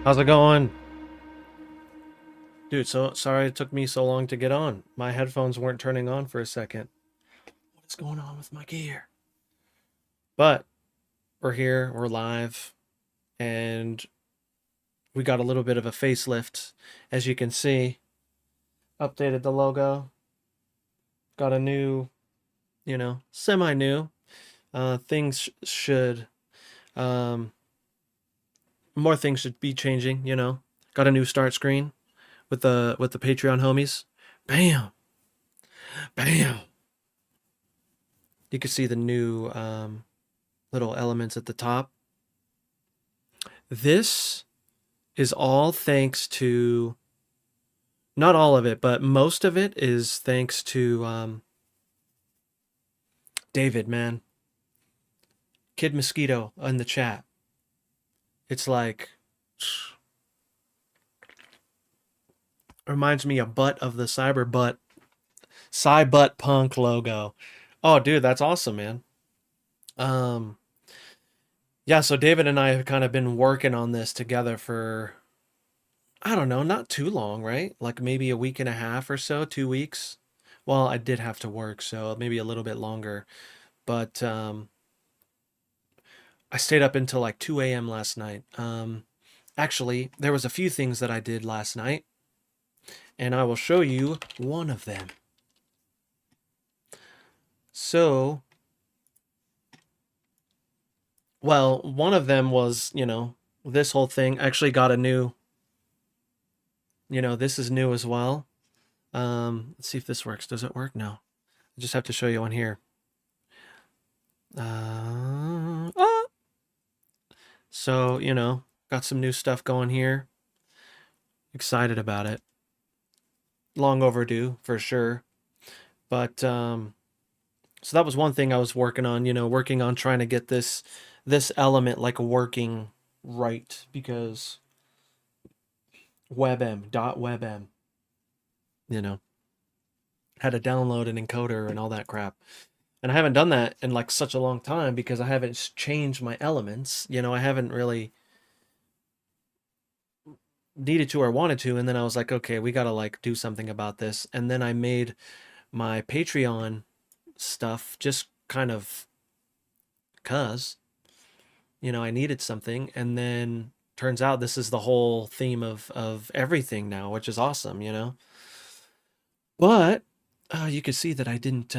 How's it going? Dude, so sorry it took me so long to get on. My headphones weren't turning on for a second. What is going on with my gear? But we're here, we're live, and we got a little bit of a facelift. As you can see, updated the logo, got a new, semi-new. Things should, um, more things should be changing, Got a new start screen with the Patreon homies. Bam, bam. You can see the new little elements at the top. This is all thanks to, not all of it, but most of it is thanks to David, man. Kid Mosquito in the chat. It's like, reminds me a butt of the Cybutt Punk logo. Oh, dude, that's awesome, man. Um, yeah, so David and I have kind of been working on this together for, I don't know, not too long, right? Like maybe a week and a half or so, 2 weeks. Well, I did have to work, so maybe a little bit longer. But I stayed up until like 2 a.m. last night. Actually, there was a few things that I did last night, and I will show you one of them. So, well, one of them was, this whole thing actually got a new, this is new as well. Let's see if this works. Does it work? No. I just have to show you on here. Ah! So, got some new stuff going here. Excited about it. Long overdue, for sure. But, so that was one thing I was working on, working on trying to get this element like working right, because WebM, had to download an encoder and all that crap. And I haven't done that in like such a long time because I haven't changed my elements. I haven't really needed to or wanted to. And then I was like, okay, we got to like do something about this. And then I made my Patreon stuff just kind of cuz, I needed something. And then turns out this is the whole theme of everything now, which is awesome, But you could see that I didn't,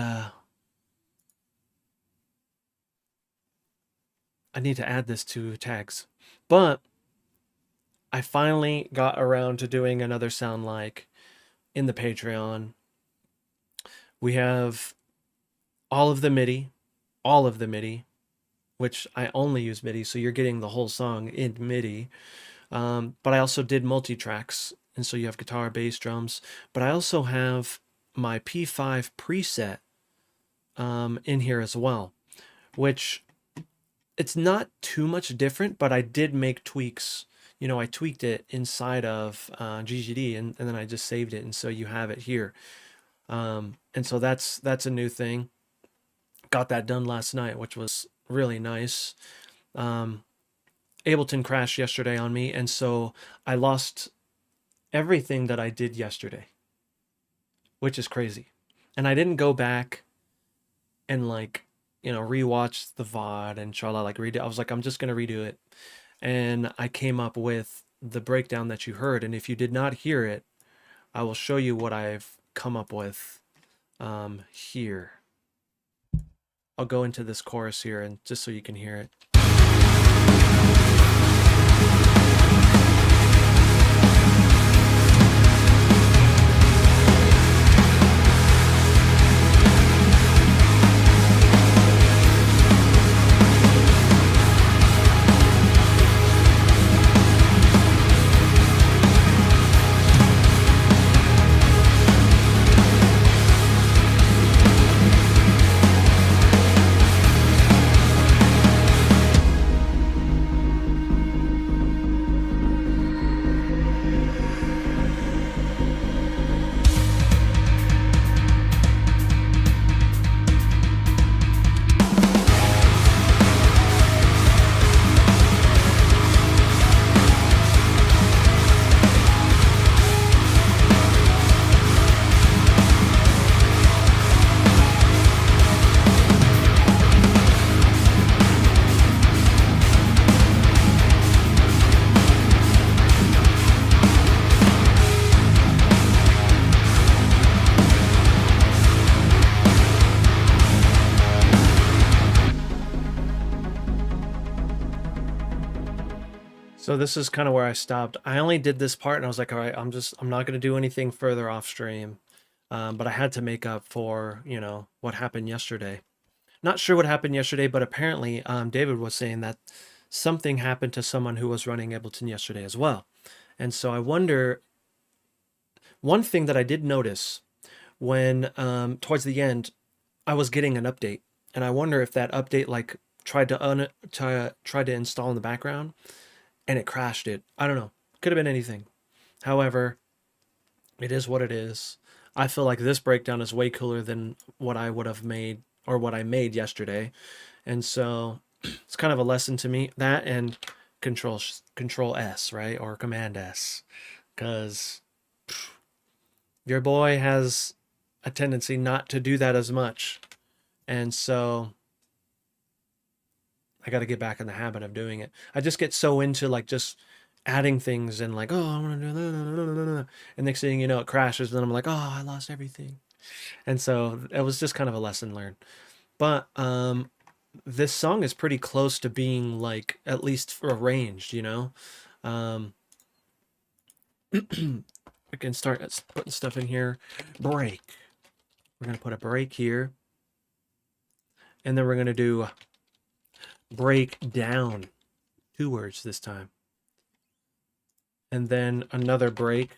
I need to add this to tags. But I finally got around to doing another sound like in the Patreon. We have all of the MIDI, which I only use MIDI, so you're getting the whole song in MIDI. But I also did multi-tracks, and so you have guitar, bass, drums. But I also have my P5 preset in here as well, which it's not too much different, but I did make tweaks. I tweaked it inside of GGD, and then I just saved it, and so you have it here. And so that's a new thing. Got that done last night, which was really nice. Ableton crashed yesterday on me, and so I lost everything that I did yesterday, which is crazy. And I didn't go back and like, rewatch the VOD and try to like redo it. I was like, I'm just gonna redo it. And I came up with the breakdown that you heard. And if you did not hear it, I will show you what I've come up with here. I'll go into this chorus here and just so you can hear it. So this is kind of where I stopped. I only did this part and I was like, all right, I'm not going to do anything further off stream. But I had to make up for, what happened yesterday. Not sure what happened yesterday, but apparently David was saying that something happened to someone who was running Ableton yesterday as well. And so I wonder, one thing that I did notice when towards the end, I was getting an update, and I wonder if that update like tried to install in the background and it crashed it. I don't know. Could have been anything. However, it is what it is. I feel like this breakdown is way cooler than what I would have made or what I made yesterday. And so it's kind of a lesson to me, that and control S, right? Or command S, cuz your boy has a tendency not to do that as much. And so I got to get back in the habit of doing it. I just get so into like just adding things and like, oh, I want to do that. And next thing you know, it crashes. And then I'm like, oh, I lost everything. And so it was just kind of a lesson learned. But this song is pretty close to being like at least arranged, Um, we can start putting stuff in here. Break. We're going to put a break here. And then we're going to do break down. 2 words this time. And then another break.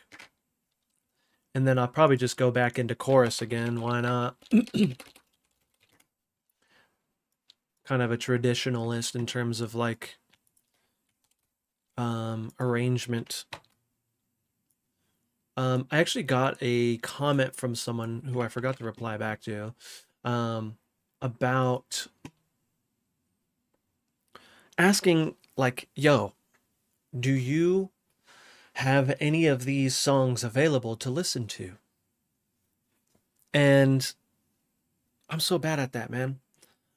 And then I'll probably just go back into chorus again. Why not? Kind of a traditionalist in terms of like arrangement. I actually got a comment from someone who I forgot to reply back to about asking like, yo, do you have any of these songs available to listen to? And I'm so bad at that, man.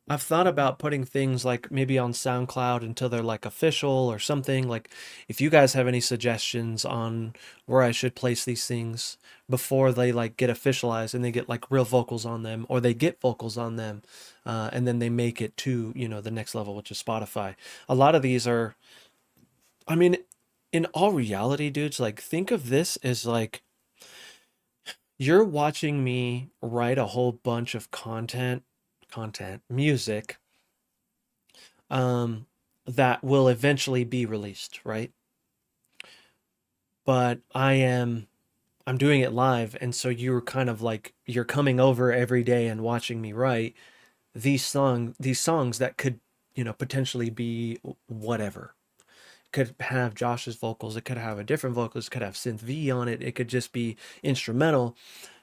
I've thought about putting things like maybe on SoundCloud until they're like official or something. Like, if you guys have any suggestions on where I should place these things before they like get officialized and they get like real vocals on them, or they get vocals on them, and then they make it to, the next level, which is Spotify. A lot of these are, I mean, in all reality, dudes, like think of this as like you're watching me write a whole bunch of music, that will eventually be released, right? But I'm doing it live, and so you're kind of like you're coming over every day and watching me write these songs that could, potentially be whatever. Could have Josh's vocals, it could have a different vocals, it could have synth V on it, it could just be instrumental,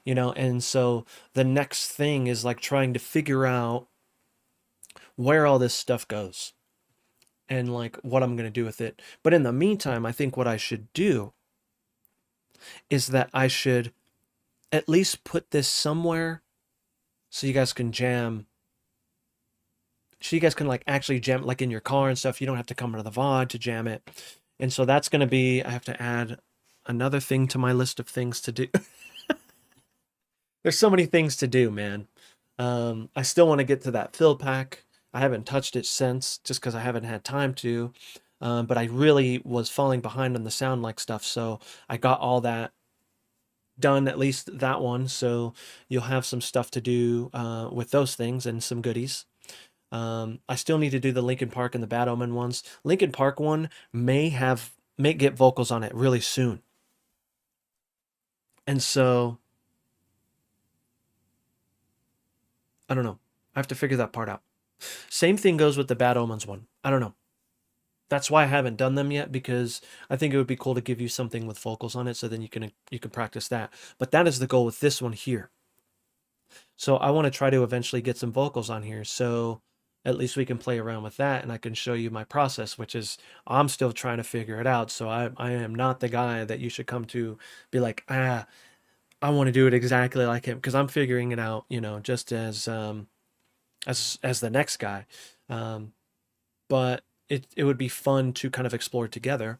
and so the next thing is like trying to figure out where all this stuff goes and like what I'm going to do with it. But in the meantime, I think what I should do is that I should at least put this somewhere so you guys can jam. So you guys can like actually jam like in your car and stuff. You don't have to come to the VOD to jam it. And so that's going to be, I have to add another thing to my list of things to do. There's so many things to do, man. I still want to get to that fill pack. I haven't touched it since, just because I haven't had time to. But I really was falling behind on the sound like stuff, so I got all that done, at least that one. So you'll have some stuff to do with those things and some goodies. I still need to do the Linkin Park and the Bad Omen ones. Linkin Park one may get vocals on it really soon. And so I don't know. I have to figure that part out. Same thing goes with the Bad Omens one. I don't know. That's why I haven't done them yet, because I think it would be cool to give you something with vocals on it, so then you can practice that. But that is the goal with this one here. So I want to try to eventually get some vocals on here, so at least we can play around with that, and I can show you my process, which is I'm still trying to figure it out. So I am not the guy that you should come to be like, I want to do it exactly like him, because I'm figuring it out, just as the next guy. But it would be fun to kind of explore together.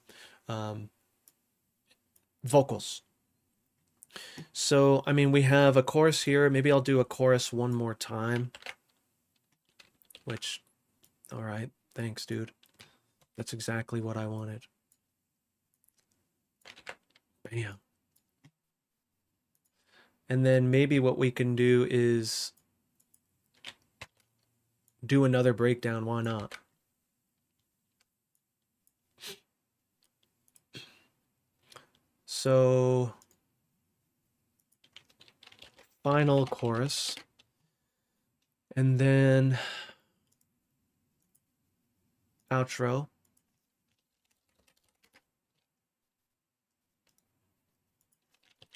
Vocals. So, I mean, we have a chorus here. Maybe I'll do a chorus one more time. Which, all right, thanks, dude. That's exactly what I wanted. Bam. And then maybe what we can do is do another breakdown. Why not? So, final chorus. And then outro.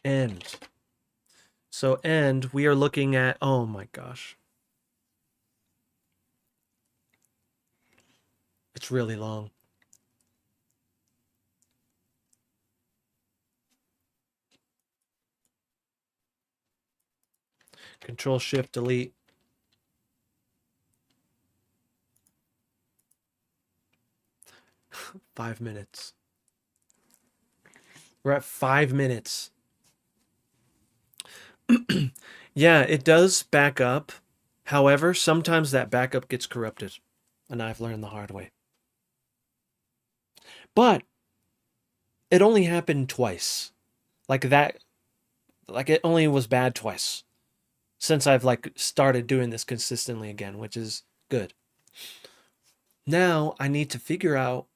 End. So end, we are looking at, oh my gosh. It's really long. Control Shift Delete. Five minutes. We're at 5 minutes. Yeah, it does back up. However, sometimes that backup gets corrupted. And I've learned the hard way. But it only happened twice. Like that, like it only was bad twice. Since I've like started doing this consistently again, which is good. Now I need to figure out,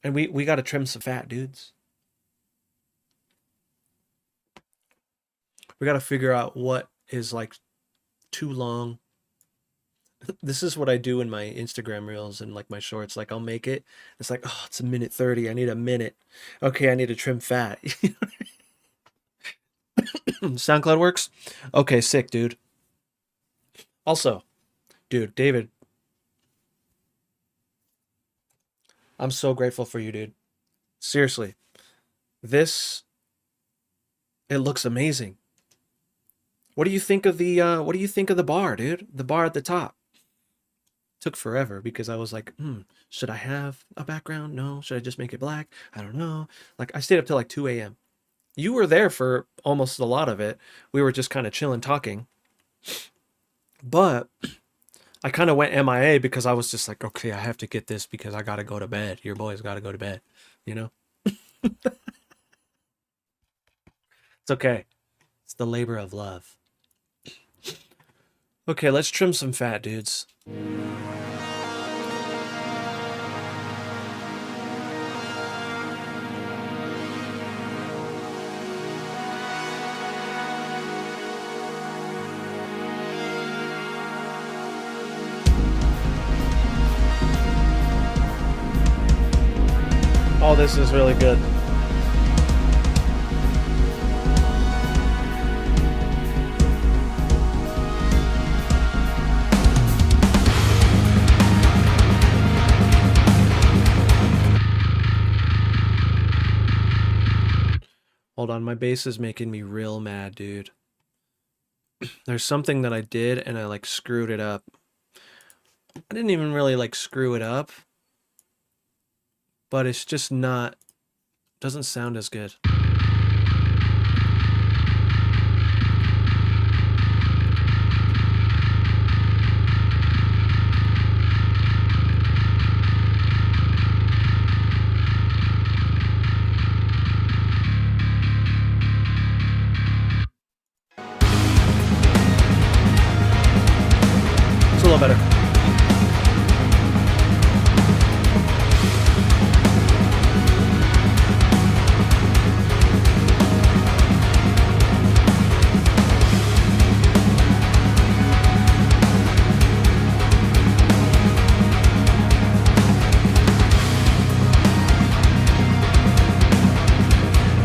and we got to trim some fat, dudes. We got to figure out what is like too long. This is what I do in my Instagram reels and like my shorts. Like I'll make it. It's like, oh, it's a minute 30. I need a minute. Okay, I need to trim fat. SoundCloud works? Okay, sick, dude. Also, dude, David, I'm so grateful for you, dude. Seriously. This, it looks amazing. What do you think of the bar, dude? The bar at the top. Took forever because I was like, should I have a background? No. Should I just make it black? I don't know. Like I stayed up till like 2 a.m. You were there for almost a lot of it. We were just kind of chilling, talking. But I kind of went MIA because I was just like, okay, I have to get this because I got to go to bed. Your boy's got to go to bed, you know? It's okay. It's the labor of love. Okay, let's trim some fat, dudes. Oh, this is really good. Hold on, my bass is making me real mad, dude. There's something that I did and I like screwed it up. I didn't even really like screw it up, but it's just not, doesn't sound as good. It's a little better.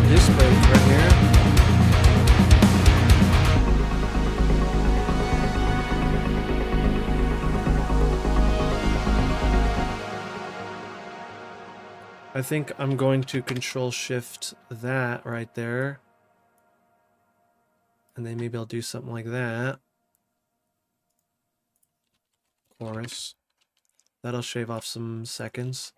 This break right here. I think I'm going to Control Shift that right there. And then maybe I'll do something like that. Chorus. That'll shave off some seconds.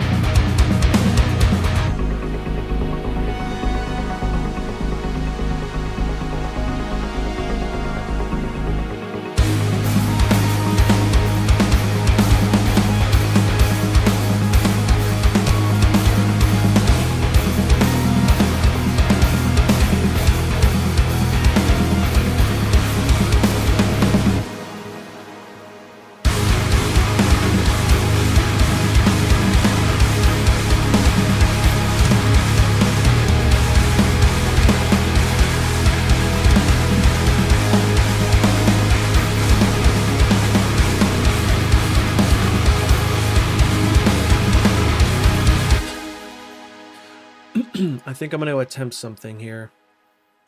think I'm going to attempt something here.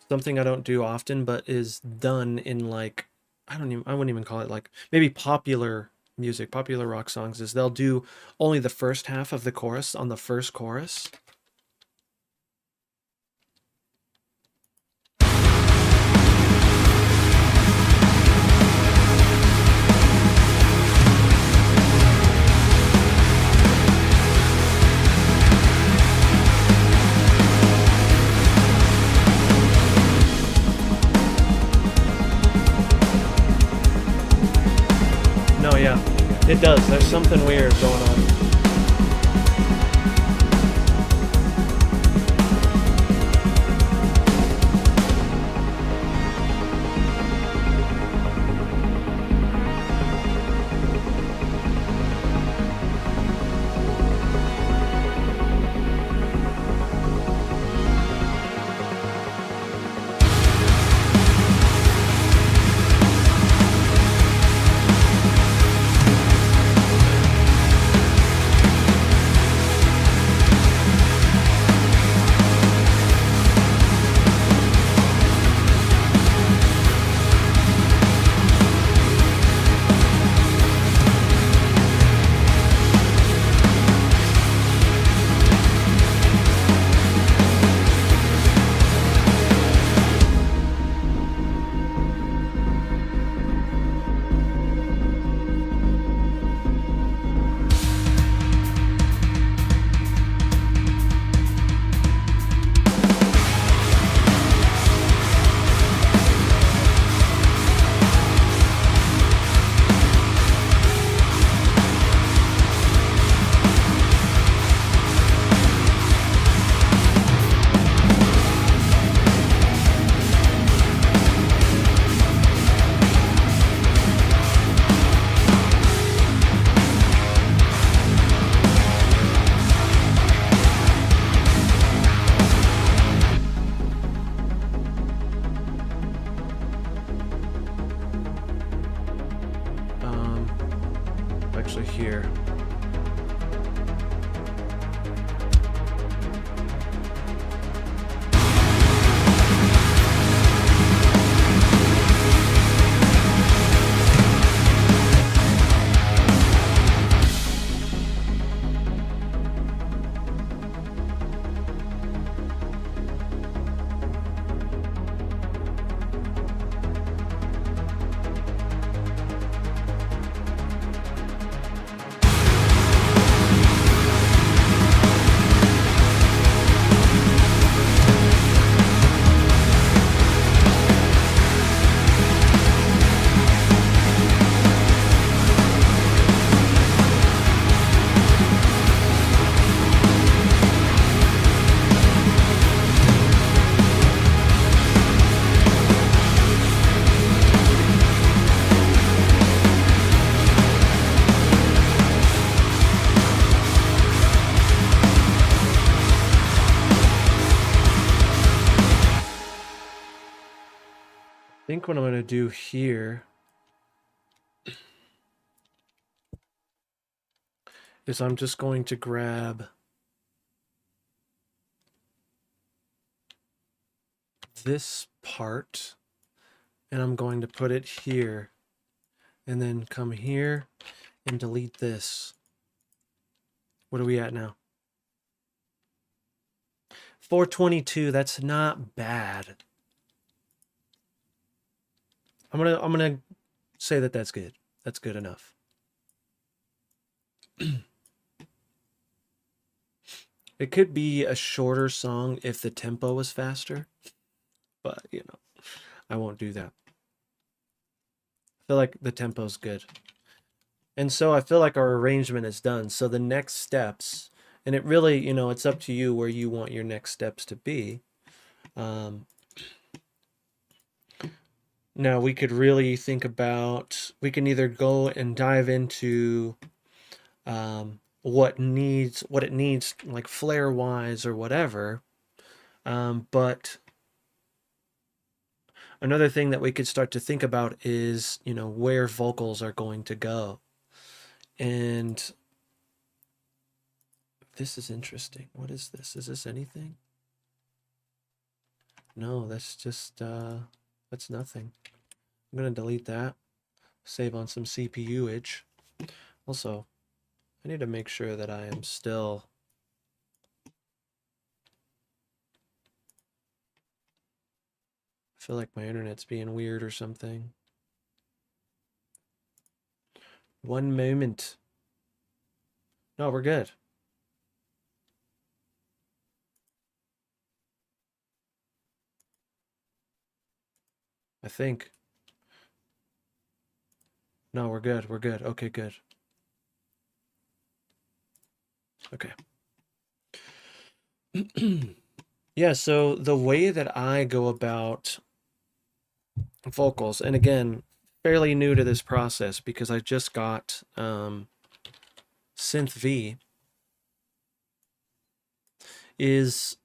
Something I don't do often, but is done in like, I wouldn't even call it like, maybe popular music, popular rock songs, is they'll do only the first half of the chorus on the first chorus. No, yeah, it does. There's something weird going on. Actually here. I think what I'm going to do here is I'm just going to grab this part and I'm going to put it here and then come here and delete this. What are we at now? 422, that's not bad. I'm gonna say that that's good. That's good enough. It could be a shorter song if the tempo was faster, but you know, I won't do that. I feel like the tempo's good. And so I feel like our arrangement is done. So the next steps, and it really, you know, it's up to you where you want your next steps to be. Now we could really think about, we can either go and dive into what it needs like flare wise or whatever. But another thing that we could start to think about is, you know, where vocals are going to go. And this is interesting. What is this? Is this anything? No, that's just, that's nothing. I'm gonna delete that. Save on some CPU-age. Also, I need to make sure that I am still... I feel like my internet's being weird or something. One moment. No, we're good. I think. No, we're good. We're good. Okay, good. Okay. Yeah, so the way that I go about vocals, and again, fairly new to this process because I just got Synth V, is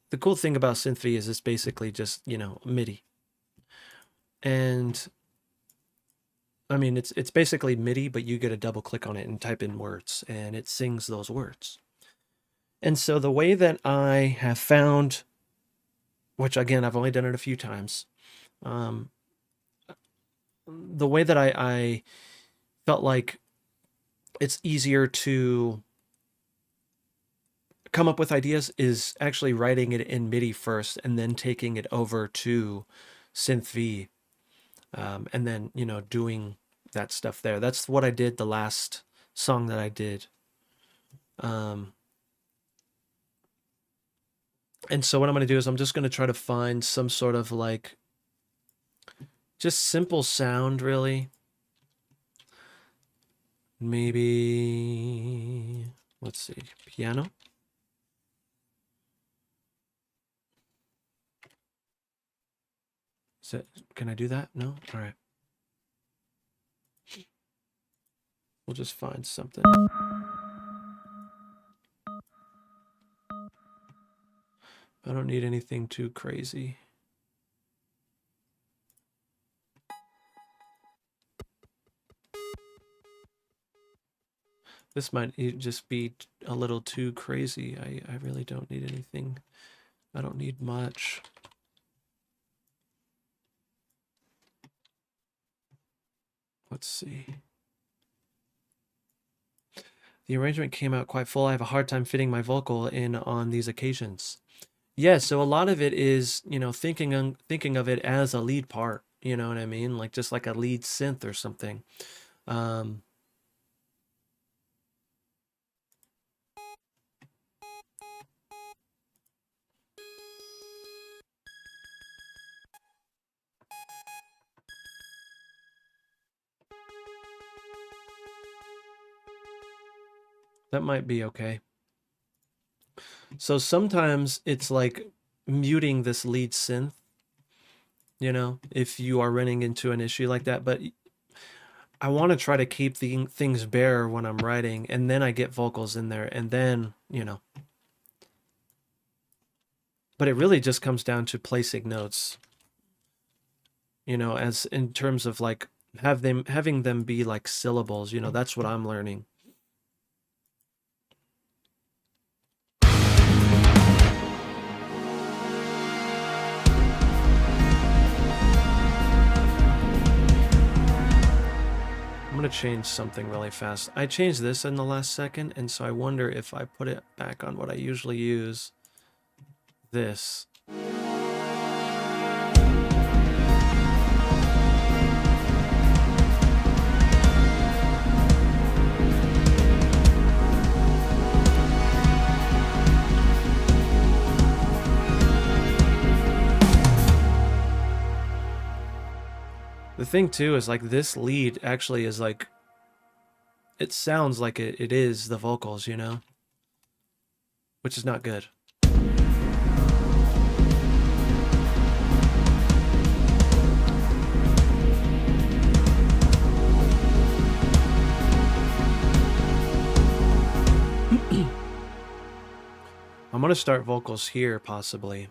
the cool thing about Synth V is it's basically just, you know, MIDI. And I mean, it's basically MIDI, but you get a double click on it and type in words, and it sings those words. And so the way that I have found, which again, I've only done it a few times, the way that I felt like it's easier to come up with ideas is actually writing it in MIDI first and then taking it over to Synth V, and then, you know, doing that stuff there. That's what I did the last song that I did. And so what I'm going to do is I'm just going to try to find some sort of like just simple sound, really. Maybe, let's see, piano. Is it, can I do that? No? All right. We'll just find something. I don't need anything too crazy. This might just be a little too crazy. I really don't need anything. I don't need much. Let's see. The arrangement came out quite full. I have a hard time fitting my vocal in on these occasions. Yeah, so a lot of it is, you know, thinking of it as a lead part, you know what I mean? Like just like a lead synth or something. That might be okay. So sometimes it's like muting this lead synth, you know, if you are running into an issue like that. But I want to try to keep the things bare when I'm writing, and then I get vocals in there, and then, you know. But it really just comes down to placing notes, you know, as in terms of like having them be like syllables, you know, that's what I'm learning. I'm going to change something really fast. I changed this in the last second, and so I wonder if I put it back on what I usually use, this. The thing too is like this lead actually is like, it sounds like it is the vocals, you know, which is not good. I'm gonna start vocals here, possibly.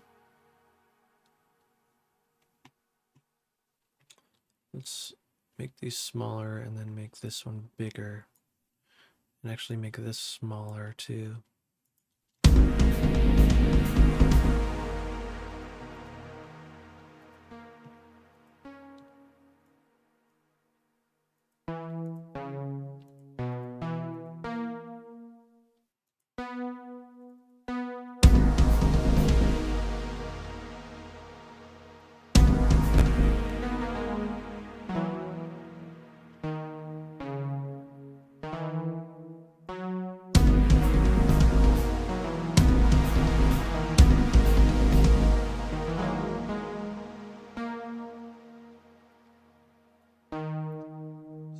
Let's make these smaller and then make this one bigger. And actually make this smaller too.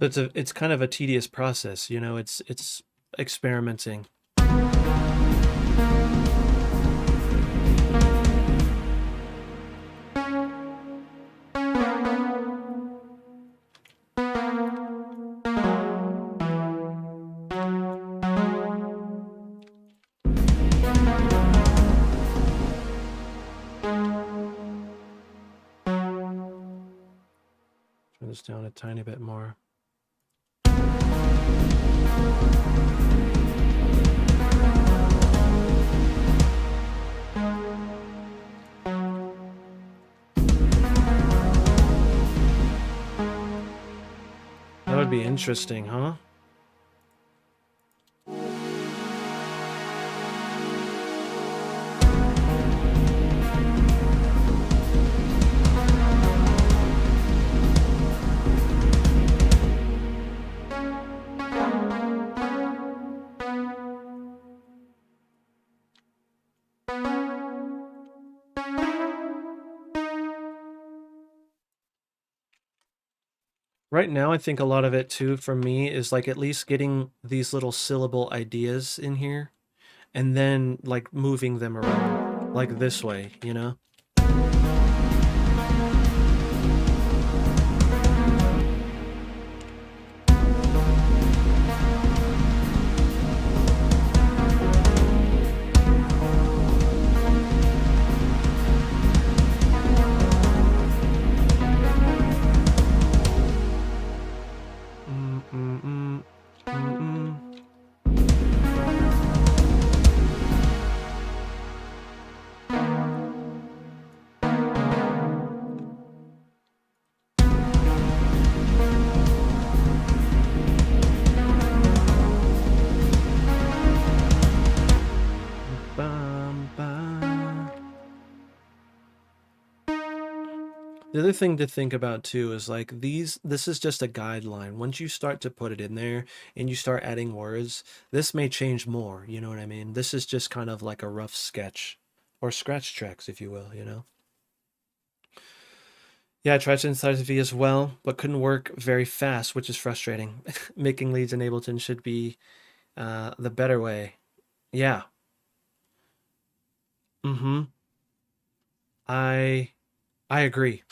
So it's kind of a tedious process, you know, it's experimenting. Turn this down a tiny bit more. That would be interesting, huh? Right now, I think a lot of it too, for me, is like at least getting these little syllable ideas in here and then like moving them around like this way, you know? Mm, mm, mm, mm, mm. Bum, bum. The other thing to think about too is like this is just a guideline. Once you start to put it in there and you start adding words, this may change more, you know what I mean? This is just kind of like a rough sketch or scratch tracks, if you will, you know? Yeah, I tried Synthesizer V as well, but couldn't work very fast, which is frustrating. Making leads in Ableton should be the better way. Yeah. Mm-hmm. I I agree.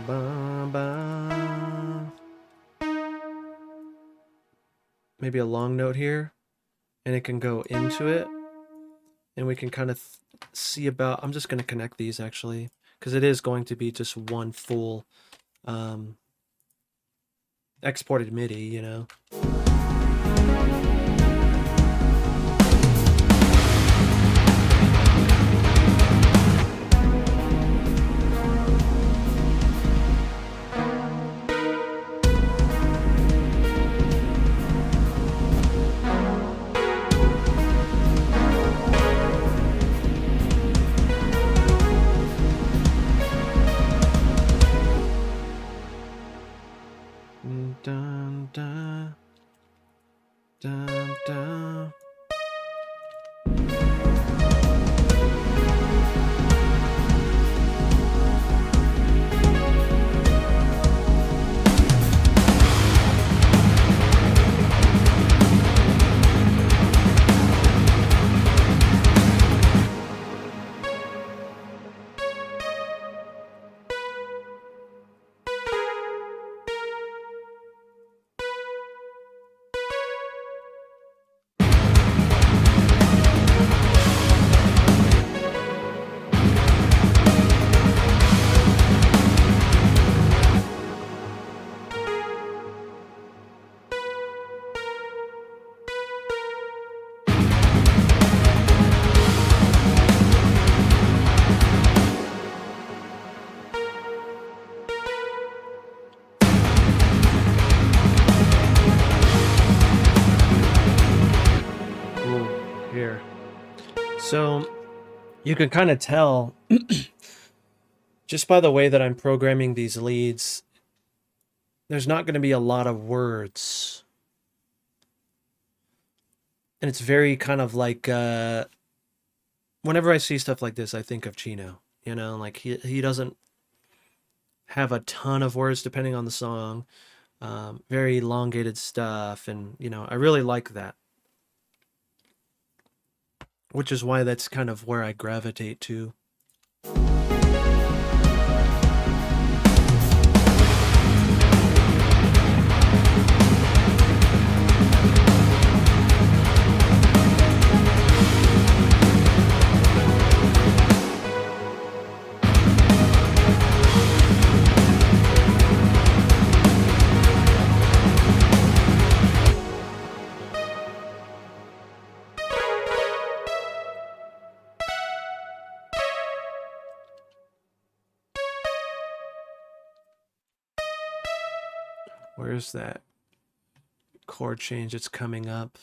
Ba, ba. Maybe a long note here, and it can go into it, and we can kind of see about. I'm just going to connect these actually, because it is going to be just one full exported MIDI, you know. Dun, dun, dun, dun. So you can kind of tell just by the way that I'm programming these leads, there's not going to be a lot of words. And it's very kind of like, whenever I see stuff like this, I think of Chino. You know, like he doesn't have a ton of words depending on the song. Very elongated stuff, and you know, I really like that. Which is why that's kind of where I gravitate to. Where's that chord change? It's coming up.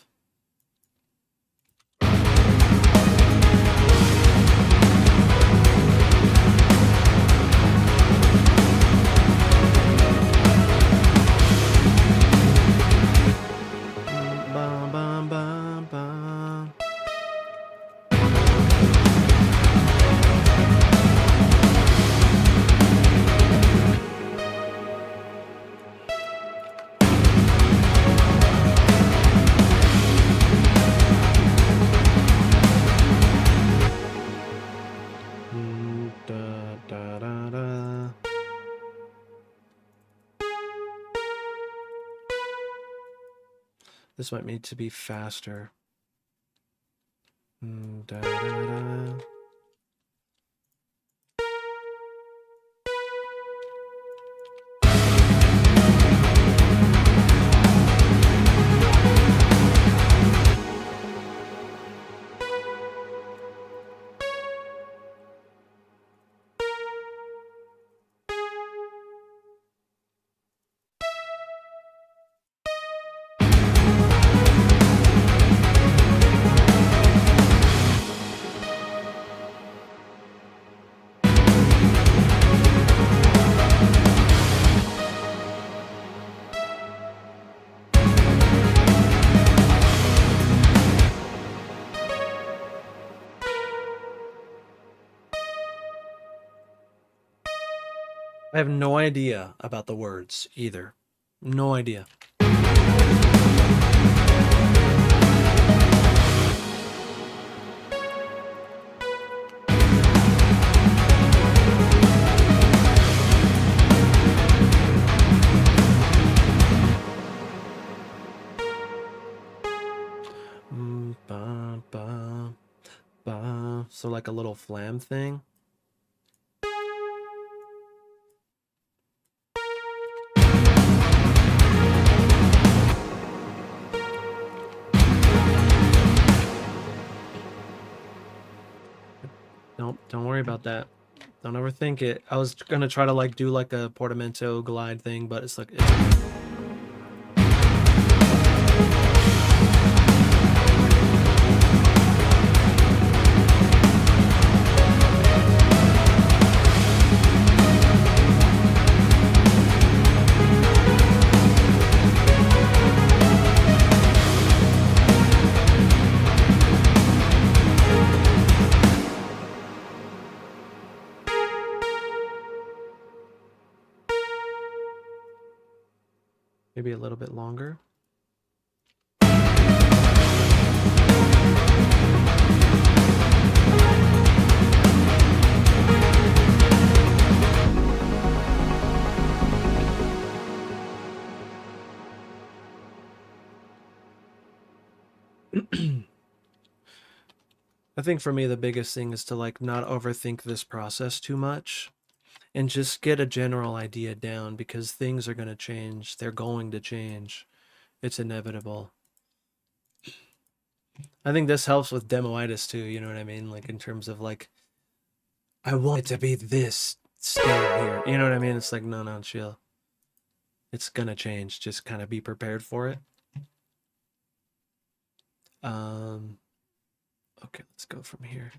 Bum, bum, bum, bum. Da, da, da, da. This might need to be faster. Da, da, da. I have no idea about the words either. No idea. Ba, ba, ba. So like a little flam thing. Nope, don't worry about that. Don't overthink it. I was gonna try to like do like a portamento glide thing, but it's like maybe a little bit longer. I think for me the biggest thing is to like not overthink this process too much and just get a general idea down, because things are going to change. They're going to change. It's inevitable. I think this helps with demoitis too, you know what I mean? Like in terms of like, I want it to be this stay here. You know what I mean? It's like, no, chill. It's gonna change. Just kind of be prepared for it. Okay, let's go from here.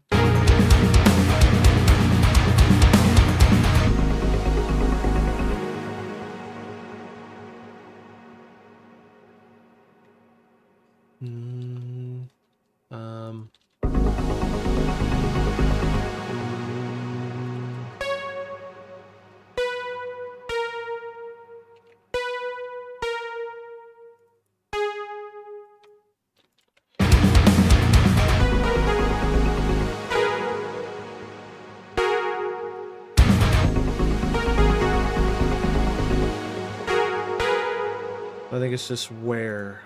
I think it's just where.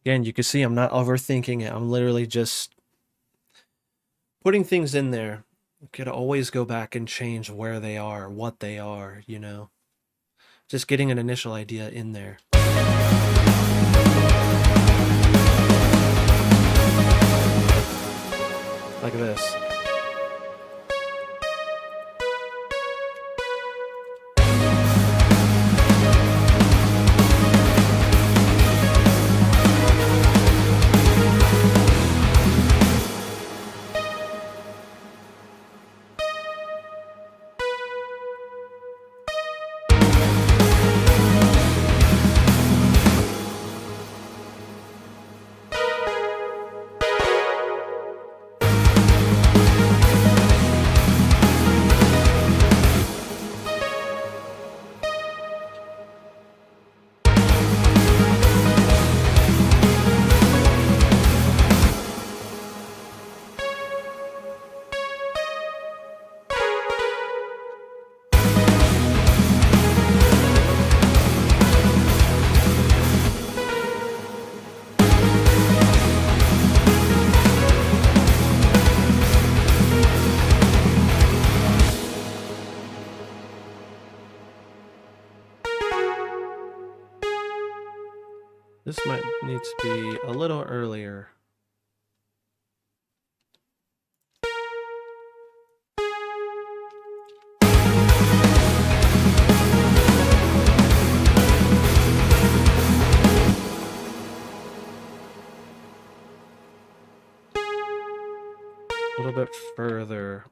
Again, you can see I'm not overthinking it. I'm literally just putting things in there. You could always go back and change where they are, what they are, you know. Just getting an initial idea in there. Like this. This might need to be a little earlier. A little bit further.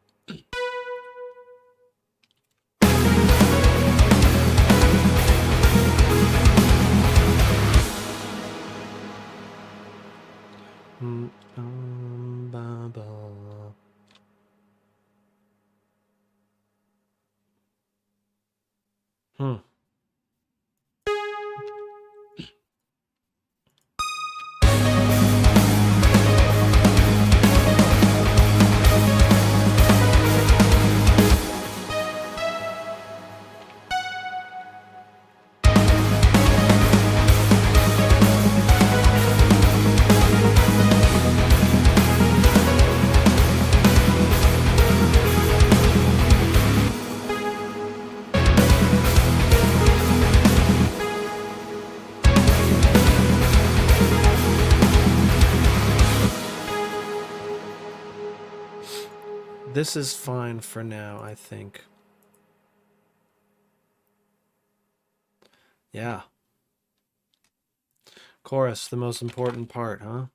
This is fine for now, I think. Yeah. Chorus, the most important part, huh?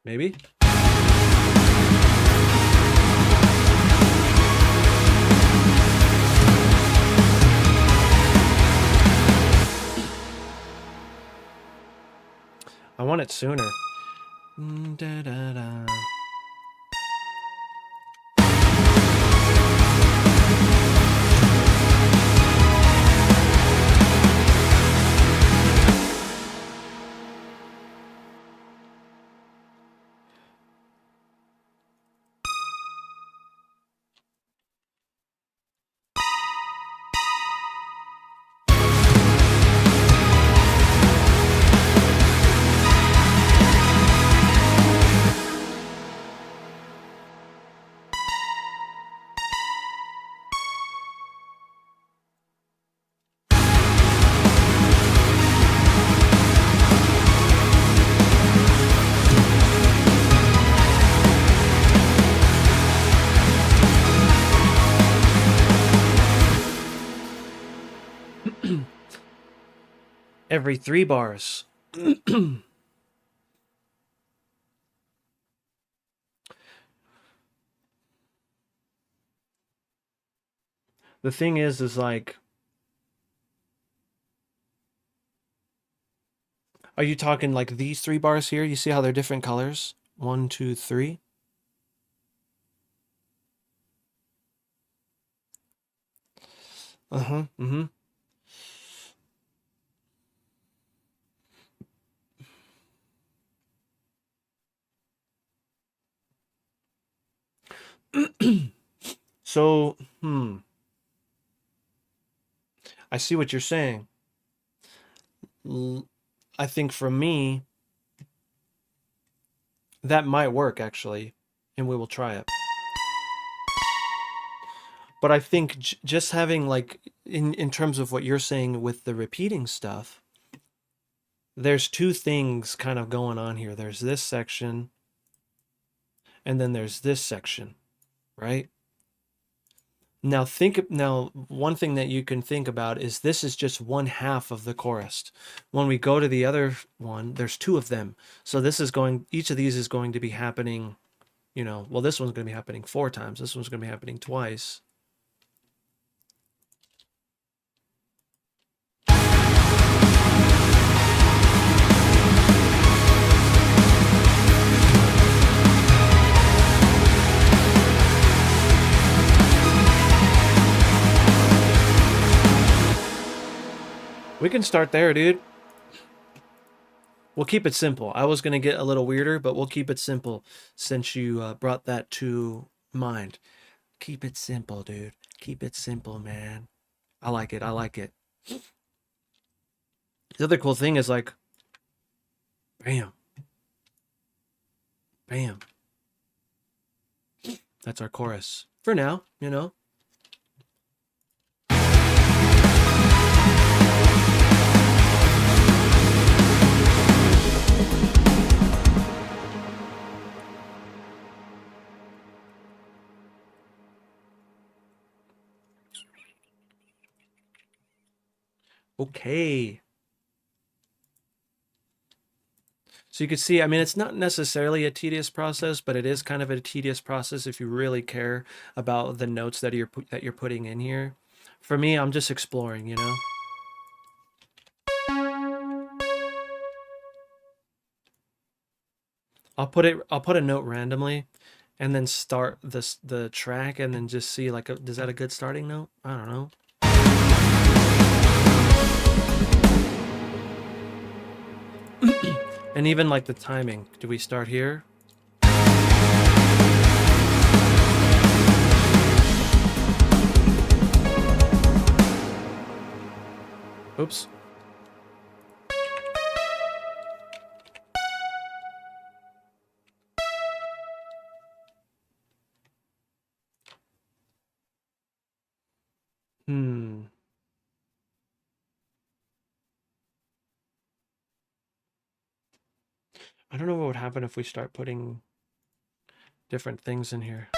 Maybe? I want it sooner. Da, da, da. Every 3 bars. The thing is like, are you talking like these 3 bars here? You see how they're different colors? 1, 2, 3. Uh-huh. Mm-hmm. So, I see what you're saying. I think for me, that might work actually, and we will try it. But I think just having like in terms of what you're saying with the repeating stuff, there's 2 things kind of going on here. There's this section, and then there's this section, right? Now one thing that you can think about is this is just 1/2 of the chorus. When we go to the other one, there's 2 of them. So each of these is going to be happening, well, this one's going to be happening 4 times. This one's going to be happening twice. We can start there, dude. We'll keep it simple. I was going to get a little weirder, but we'll keep it simple since you brought that to mind. Keep it simple, dude. Keep it simple, man. I like it. I like it. The other cool thing is like, bam, bam. That's our chorus for now, Okay. So you can see, I mean, it's not necessarily a tedious process, but it is kind of a tedious process if you really care about the notes that you're putting in here. For me, I'm just exploring, I'll put a note randomly, and then start the track and then just see like is that a good starting note? I don't know. And even like the timing. Do we start here? Oops. I don't know what would happen if we start putting different things in here.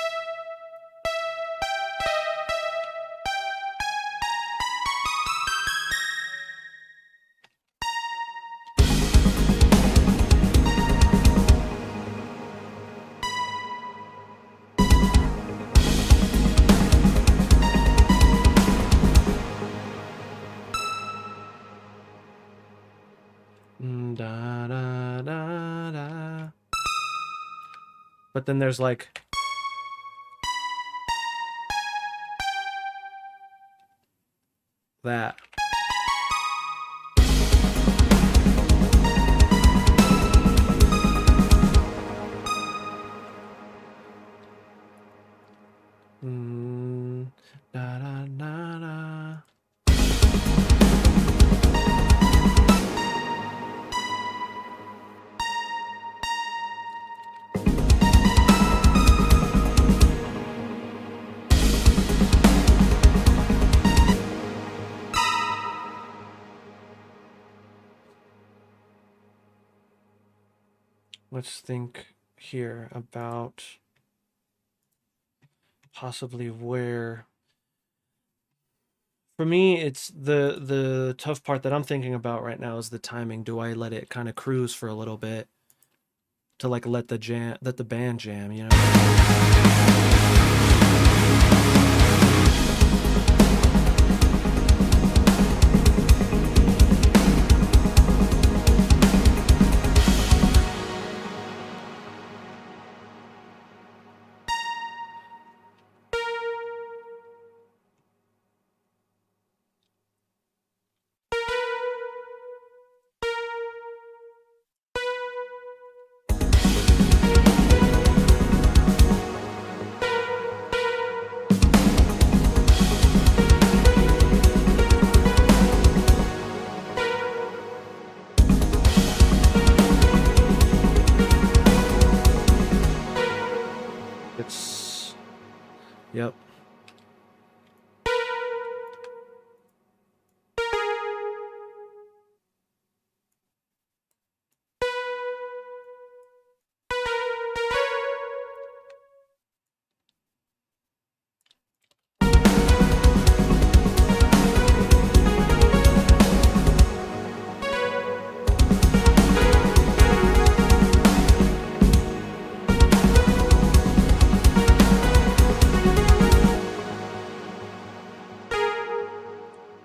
Da, da, da, da. But then there's like that. Da, da, da, da. Let's think here about possibly where. For me, it's the tough part that I'm thinking about right now is the timing. Do I let it kind of cruise for a little bit to like let the band jam, you know? Yep.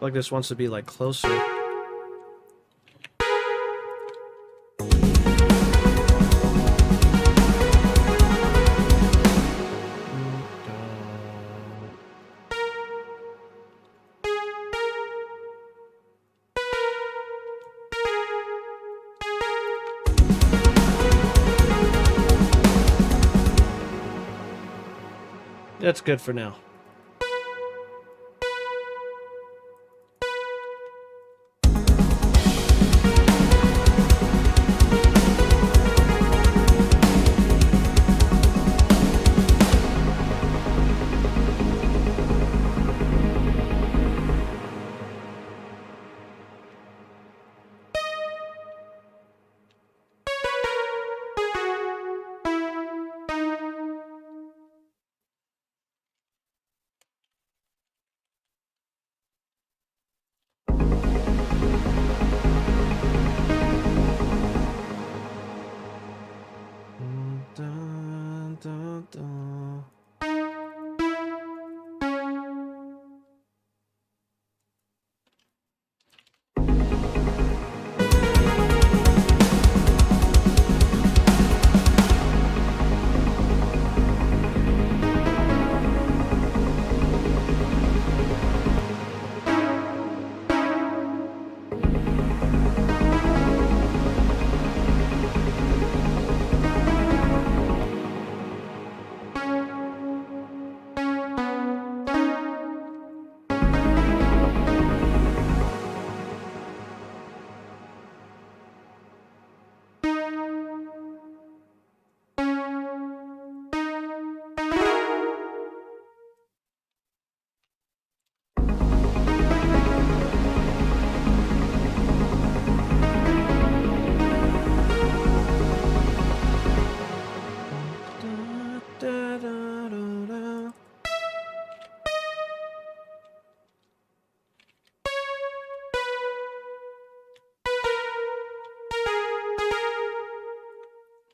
Like this wants to be like closer. That's good for now.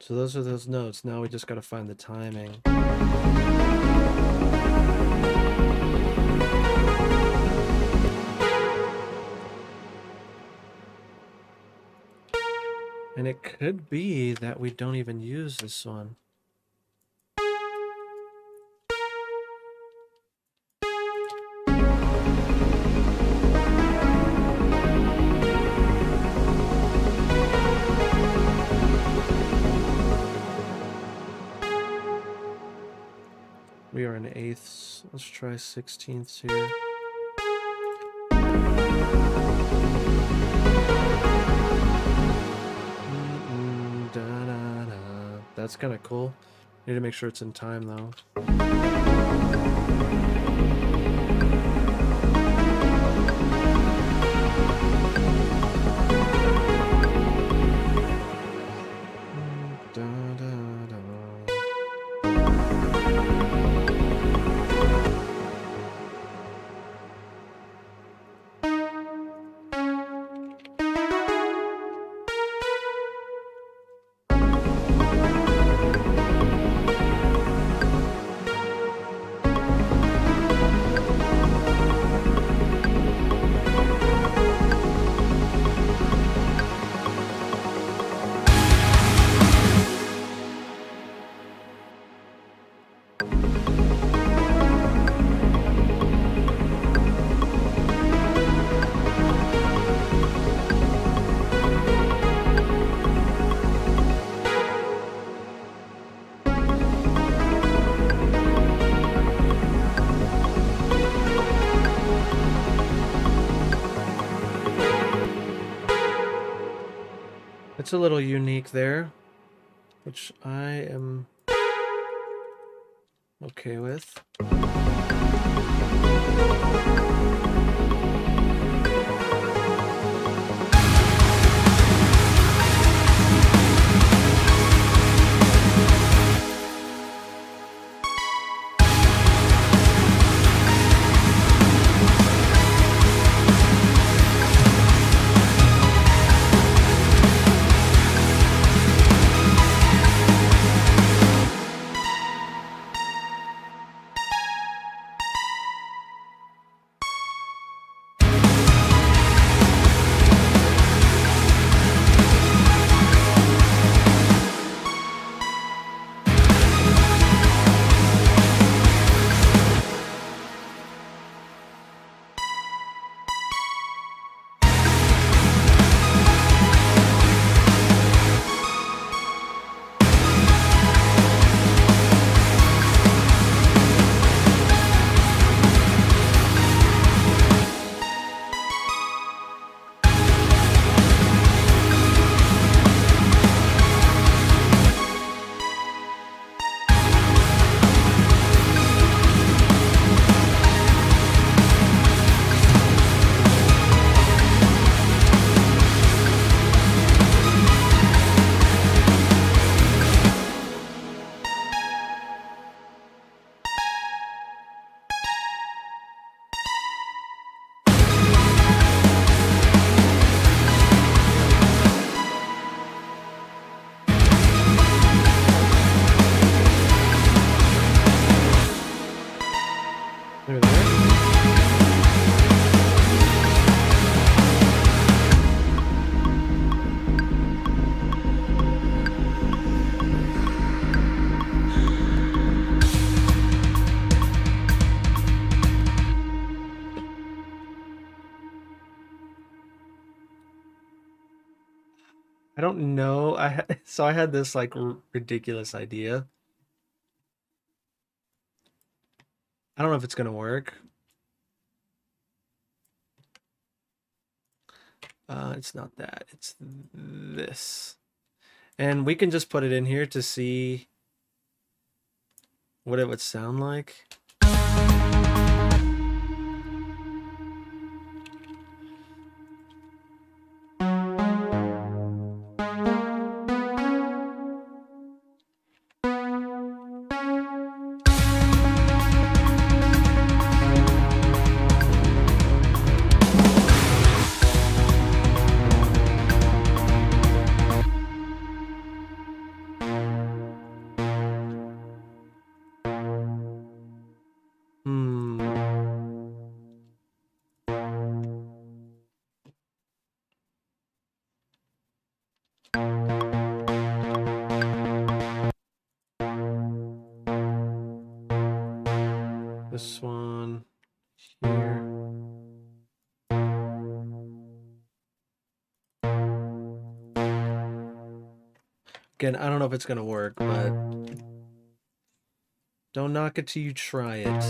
So those are those notes. Now we just got to find the timing. And it could be that we don't even use this one. We are in eighths. Let's try 16ths here. That's kind of cool. Need to make sure it's in time though. It's a little unique there, which I am okay with. There they are. I don't know. So I had this like ridiculous idea. I don't know if it's gonna work. It's not that. It's this. And we can just put it in here to see what it would sound like. This one here. Again, I don't know if it's gonna work, but don't knock it till you try it.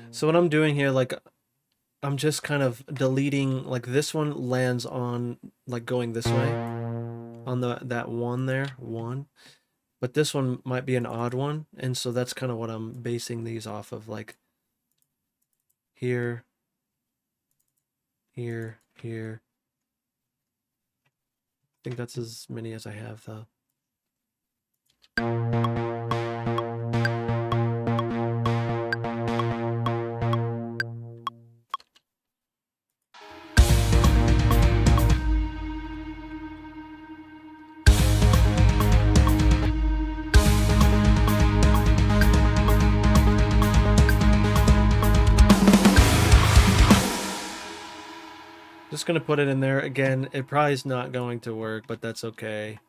So what I'm doing here, like, I'm just kind of deleting, like, this one lands on, like, going this way on that one there, one. But this one might be an odd one, and so that's kind of what I'm basing these off of, like, here, here, here. I think that's as many as I have, though. Just gonna put it in there. Again, it probably is not going to work, but that's okay.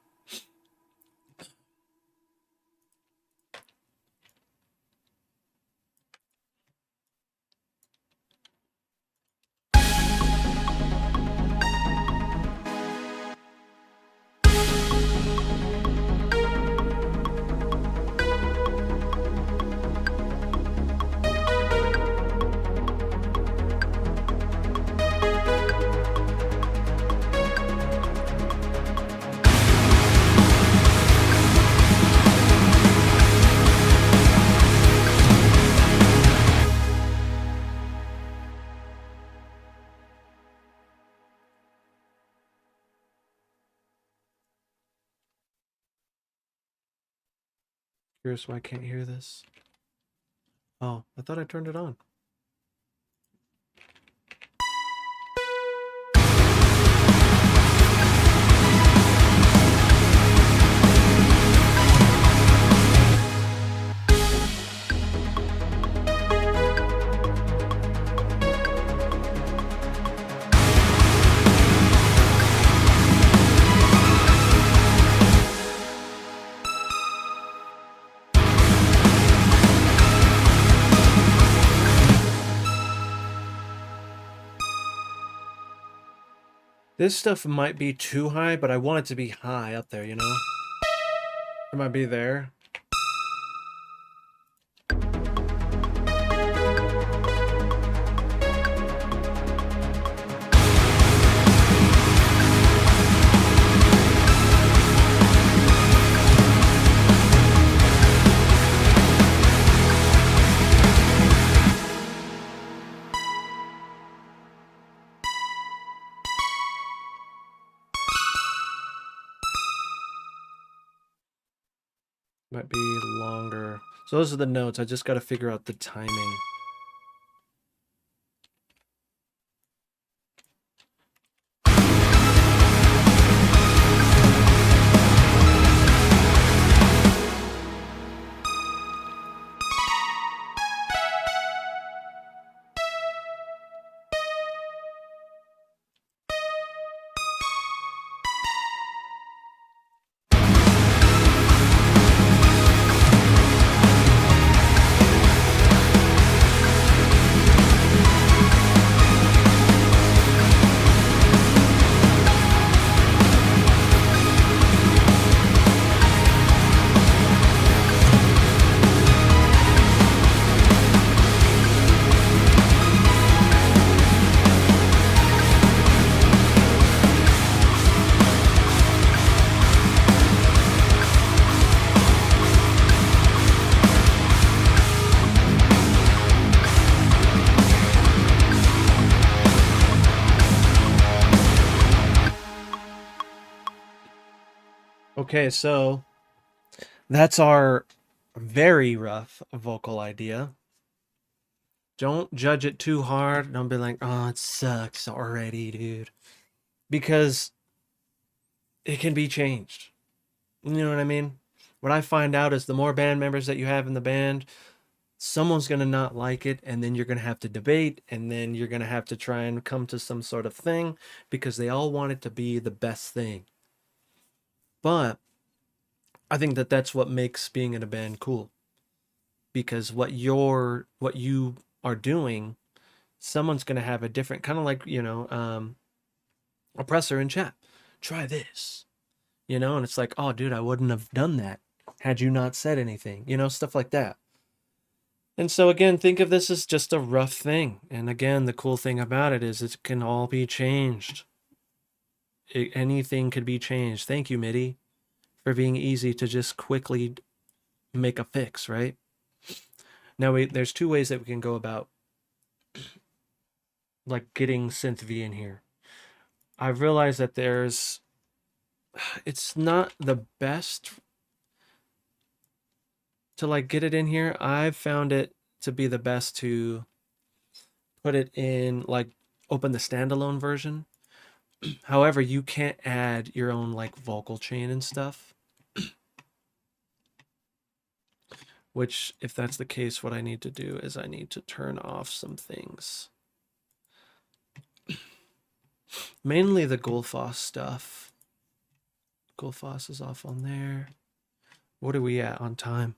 Curious why I can't hear this. Oh, I thought I turned it on. This stuff might be too high, but I want it to be high up there, you know? It might be there. Might be longer. So those are the notes. I just got to figure out the timing. Okay, so that's our very rough vocal idea. Don't judge it too hard. Don't be like, oh, it sucks already, dude. Because it can be changed. You know what I mean? What I find out is the more band members that you have in the band, someone's going to not like it, and then you're going to have to debate, and then you're going to have to try and come to some sort of thing because they all want it to be the best thing. But I think that that's what makes being in a band cool, because what you are doing, someone's going to have a different kind of like, oppressor in chat. Try this, and it's like, oh, dude, I wouldn't have done that had you not said anything, stuff like that. And so again, think of this as just a rough thing. And again, the cool thing about it is it can all be changed. Anything could be changed. Thank you, MIDI, for being easy to just quickly make a fix, right? Now, there's two ways that we can go about like getting synth V in here. I've realized that it's not the best to like get it in here. I've found it to be the best to put it in, like, open the standalone version. However, you can't add your own like vocal chain and stuff. Which, if that's the case, what I need to do is I need to turn off some things. Mainly the Gullfoss stuff. Gullfoss is off on there. What are we at on time?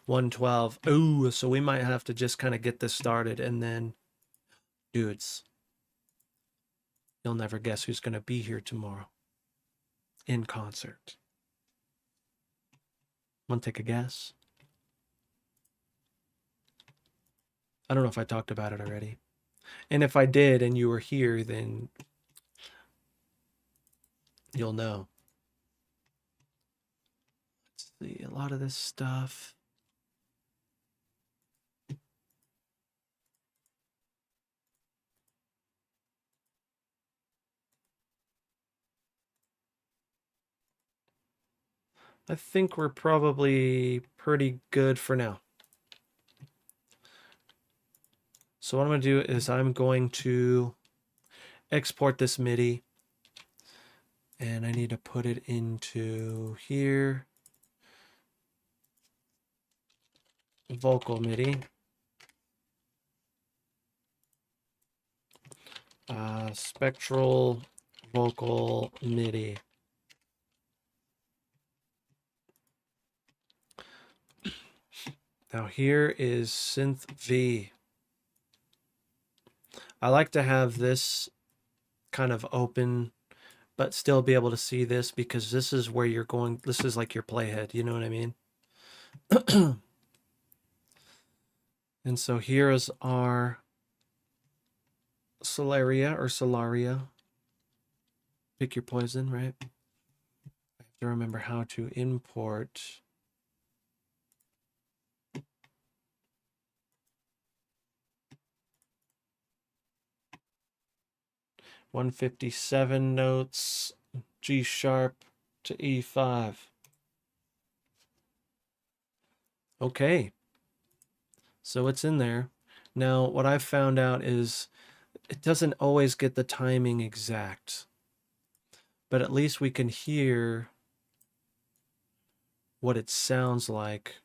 1:12. Ooh, so we might have to just kind of get this started, and then, dudes, you'll never guess who's going to be here tomorrow in concert. Want to take a guess? I don't know if I talked about it already. And if I did and you were here, then you'll know. Let's see, a lot of this stuff. I think we're probably pretty good for now. So what I'm going to do is I'm going to export this MIDI, and I need to put it into here. Vocal MIDI. Spectral vocal MIDI. Now here is Synth V. I like to have this kind of open, but still be able to see this, because this is where you're going. This is like your playhead, you know what I mean? And so here is our Solaria. Pick your poison, right? I have to remember how to import. $157 notes, G sharp to E5. Okay. So it's in there. Now, what I've found out is it doesn't always get the timing exact, but at least we can hear what it sounds like.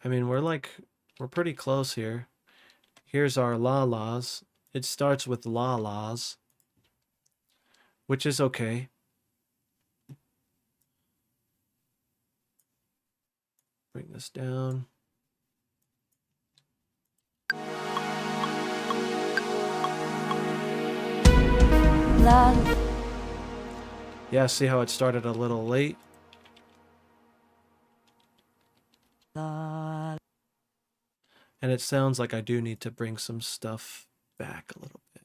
I mean, we're pretty close here. Here's our la-las. It starts with la-las, which is okay. Bring this down. Yeah, see how it started a little late? And it sounds like I do need to bring some stuff back a little bit.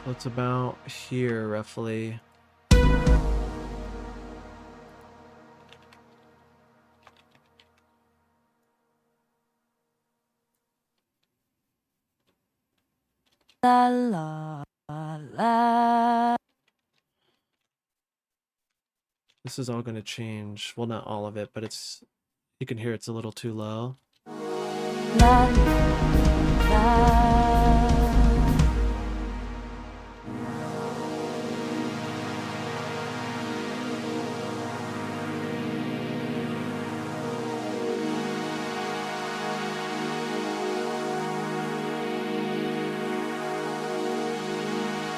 So it's about here, roughly. La la la. This is all going to change. Well, not all of it, but you can hear it's a little too low. La la.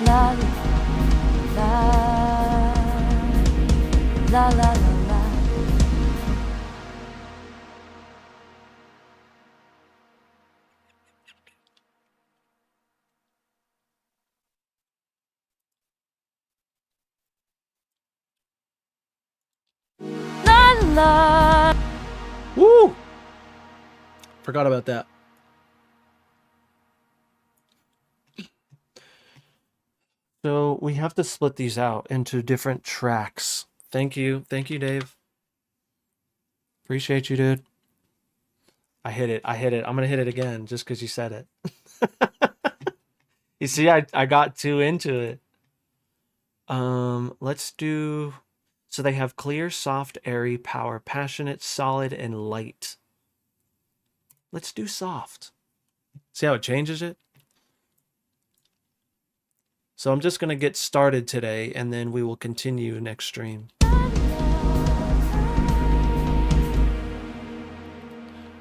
La la la la la. La la. Woo! Forgot about that. So we have to split these out into different tracks. Thank you. Thank you, Dave. Appreciate you, dude. I hit it. I hit it. I'm going to hit it again just because you said it. You see, I got too into it. Let's do... So they have clear, soft, airy, power, passionate, solid, and light. Let's do soft. See how it changes it? So I'm just going to get started today, and then we will continue next stream.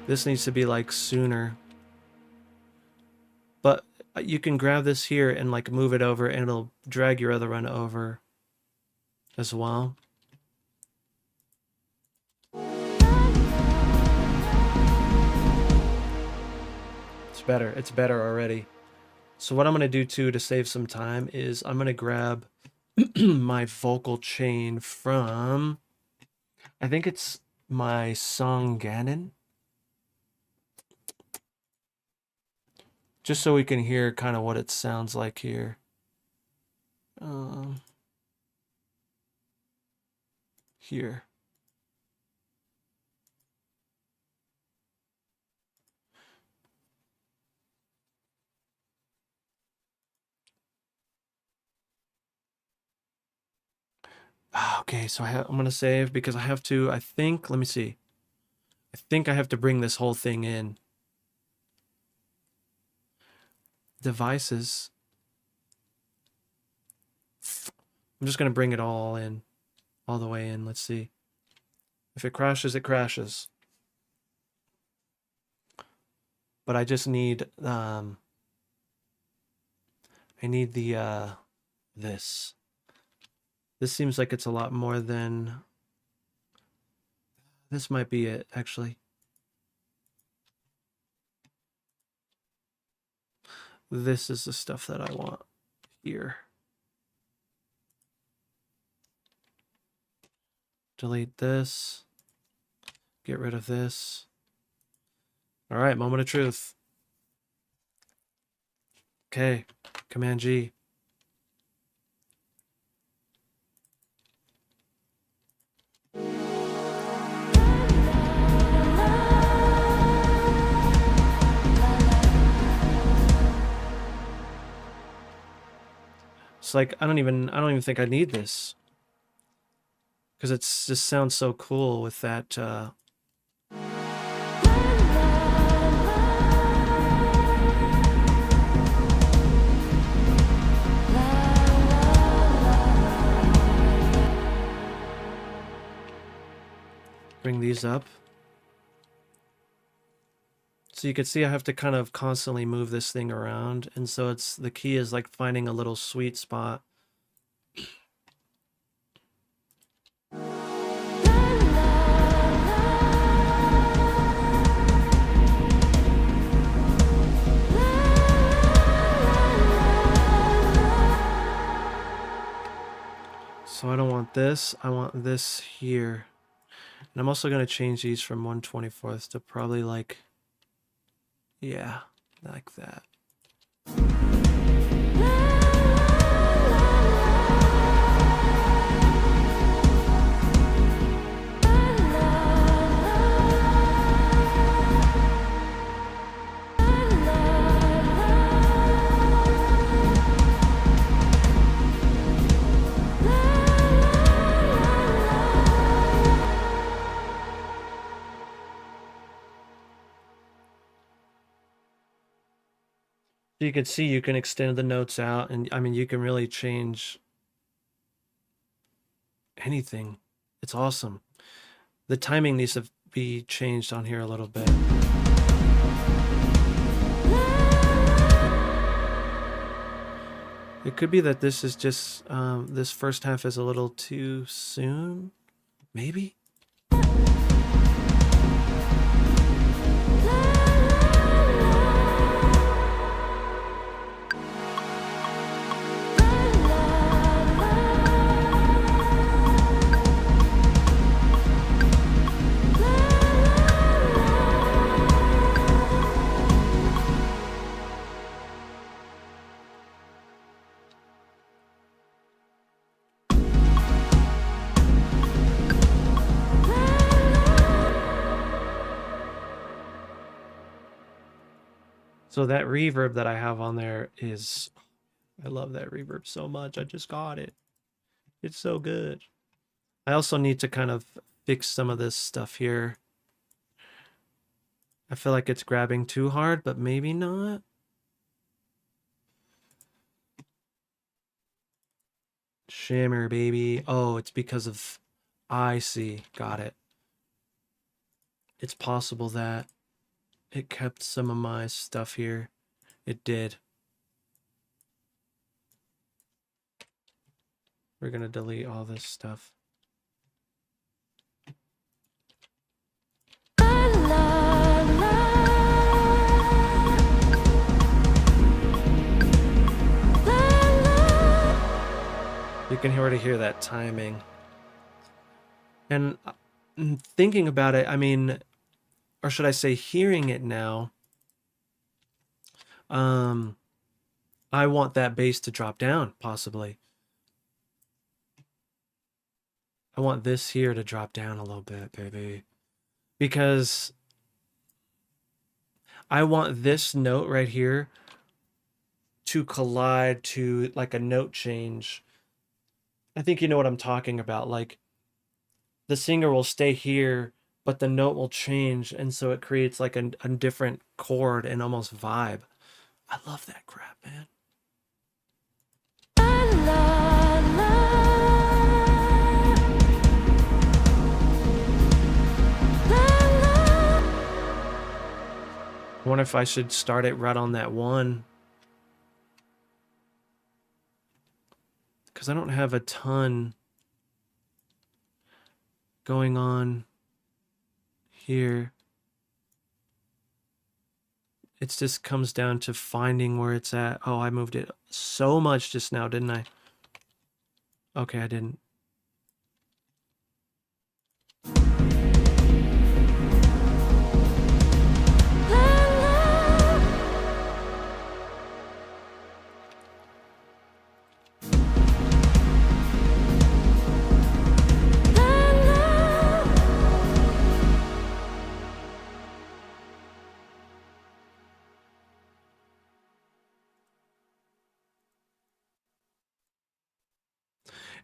This needs to be like sooner. But you can grab this here and like move it over, and it'll drag your other one over as well. It's better. It's better already. So what I'm going to do too to save some time is I'm going to grab my vocal chain from, I think it's my Song Ganon. Just so we can hear kind of what it sounds like here. Here. Okay, so I'm going to save because I have to, I think, let me see. I think I have to bring this whole thing in. Devices. I'm just going to bring it all in, all the way in. Let's see. If it crashes, it crashes. But I just need, I need the, this. This seems like it's a lot more than... This might be it, actually. This is the stuff that I want here. Delete this. Get rid of this. All right, moment of truth. Okay, Command G. It's like I don't even think I need this, because it just sounds so cool with that. Bring these up. So you can see I have to kind of constantly move this thing around, and so it's the key is like finding a little sweet spot. So I don't want this, I want this here. And I'm also going to change these from 1/24 to probably like, yeah, like that. So you can see you can extend the notes out, and I mean, you can really change anything. It's awesome. The timing needs to be changed on here a little bit. It could be that this is just, this first half is a little too soon, maybe? So that reverb that I have on there is, I love that reverb so much. I just got it. It's so good. I also need to kind of fix some of this stuff here. I feel like it's grabbing too hard, but maybe not. Shimmer, baby. Oh, it's because of, I see. Got it. It's possible that it kept some of my stuff here. It did. We're gonna delete all this stuff. You can already hear that timing. And thinking about it, I mean, or should I say hearing it now, I want that bass to drop down, possibly. I want this here to drop down a little bit, baby. Because I want this note right here to collide to like a note change. I think you know what I'm talking about. Like the singer will stay here, but the note will change. And so it creates like a different chord and almost vibe. I love that crap, man. I wonder if I should start it right on that one. Because I don't have a ton going on here. It just comes down to finding where it's at. Oh, I moved it so much just now, didn't I? Okay, I didn't.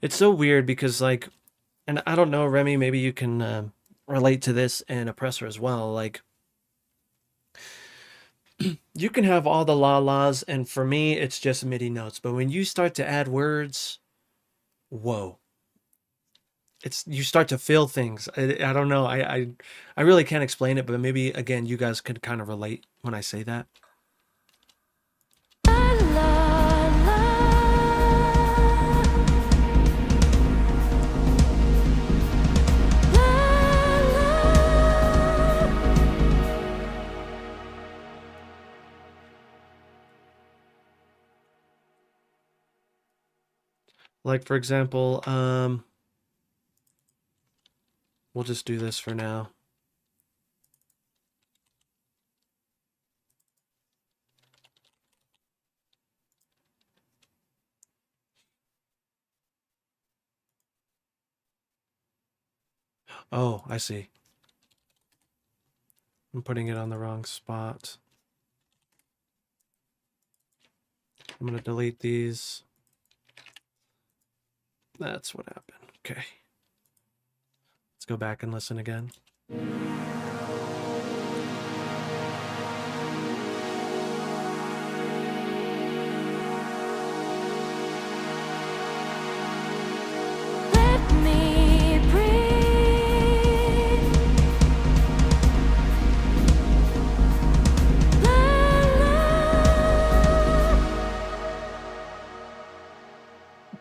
It's so weird because like, and I don't know, Remy, maybe you can relate to this and Oppressor as well. Like, you can have all the la-las, and for me, it's just MIDI notes. But when you start to add words, whoa. You start to feel things. I don't know. I really can't explain it, but maybe again you guys could kind of relate when I say that. Like for example, we'll just do this for now. Oh, I see. I'm putting it on the wrong spot. I'm gonna delete these. That's what happened. Okay. Let's go back and listen again.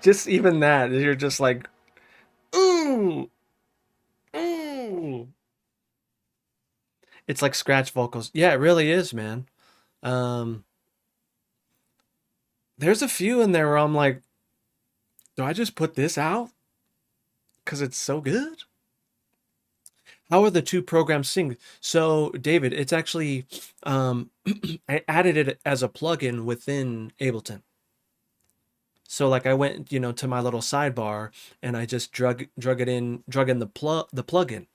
just even that, you're just like, ooh, ooh. It's like scratch vocals. Yeah, it really is, man. Um, there's a few in there where I'm like, do I just put this out? Because it's so good? How are the two programs synced? So, David, it's actually, I added it as a plugin within Ableton. So like I went, to my little sidebar and I just drug in the plugin.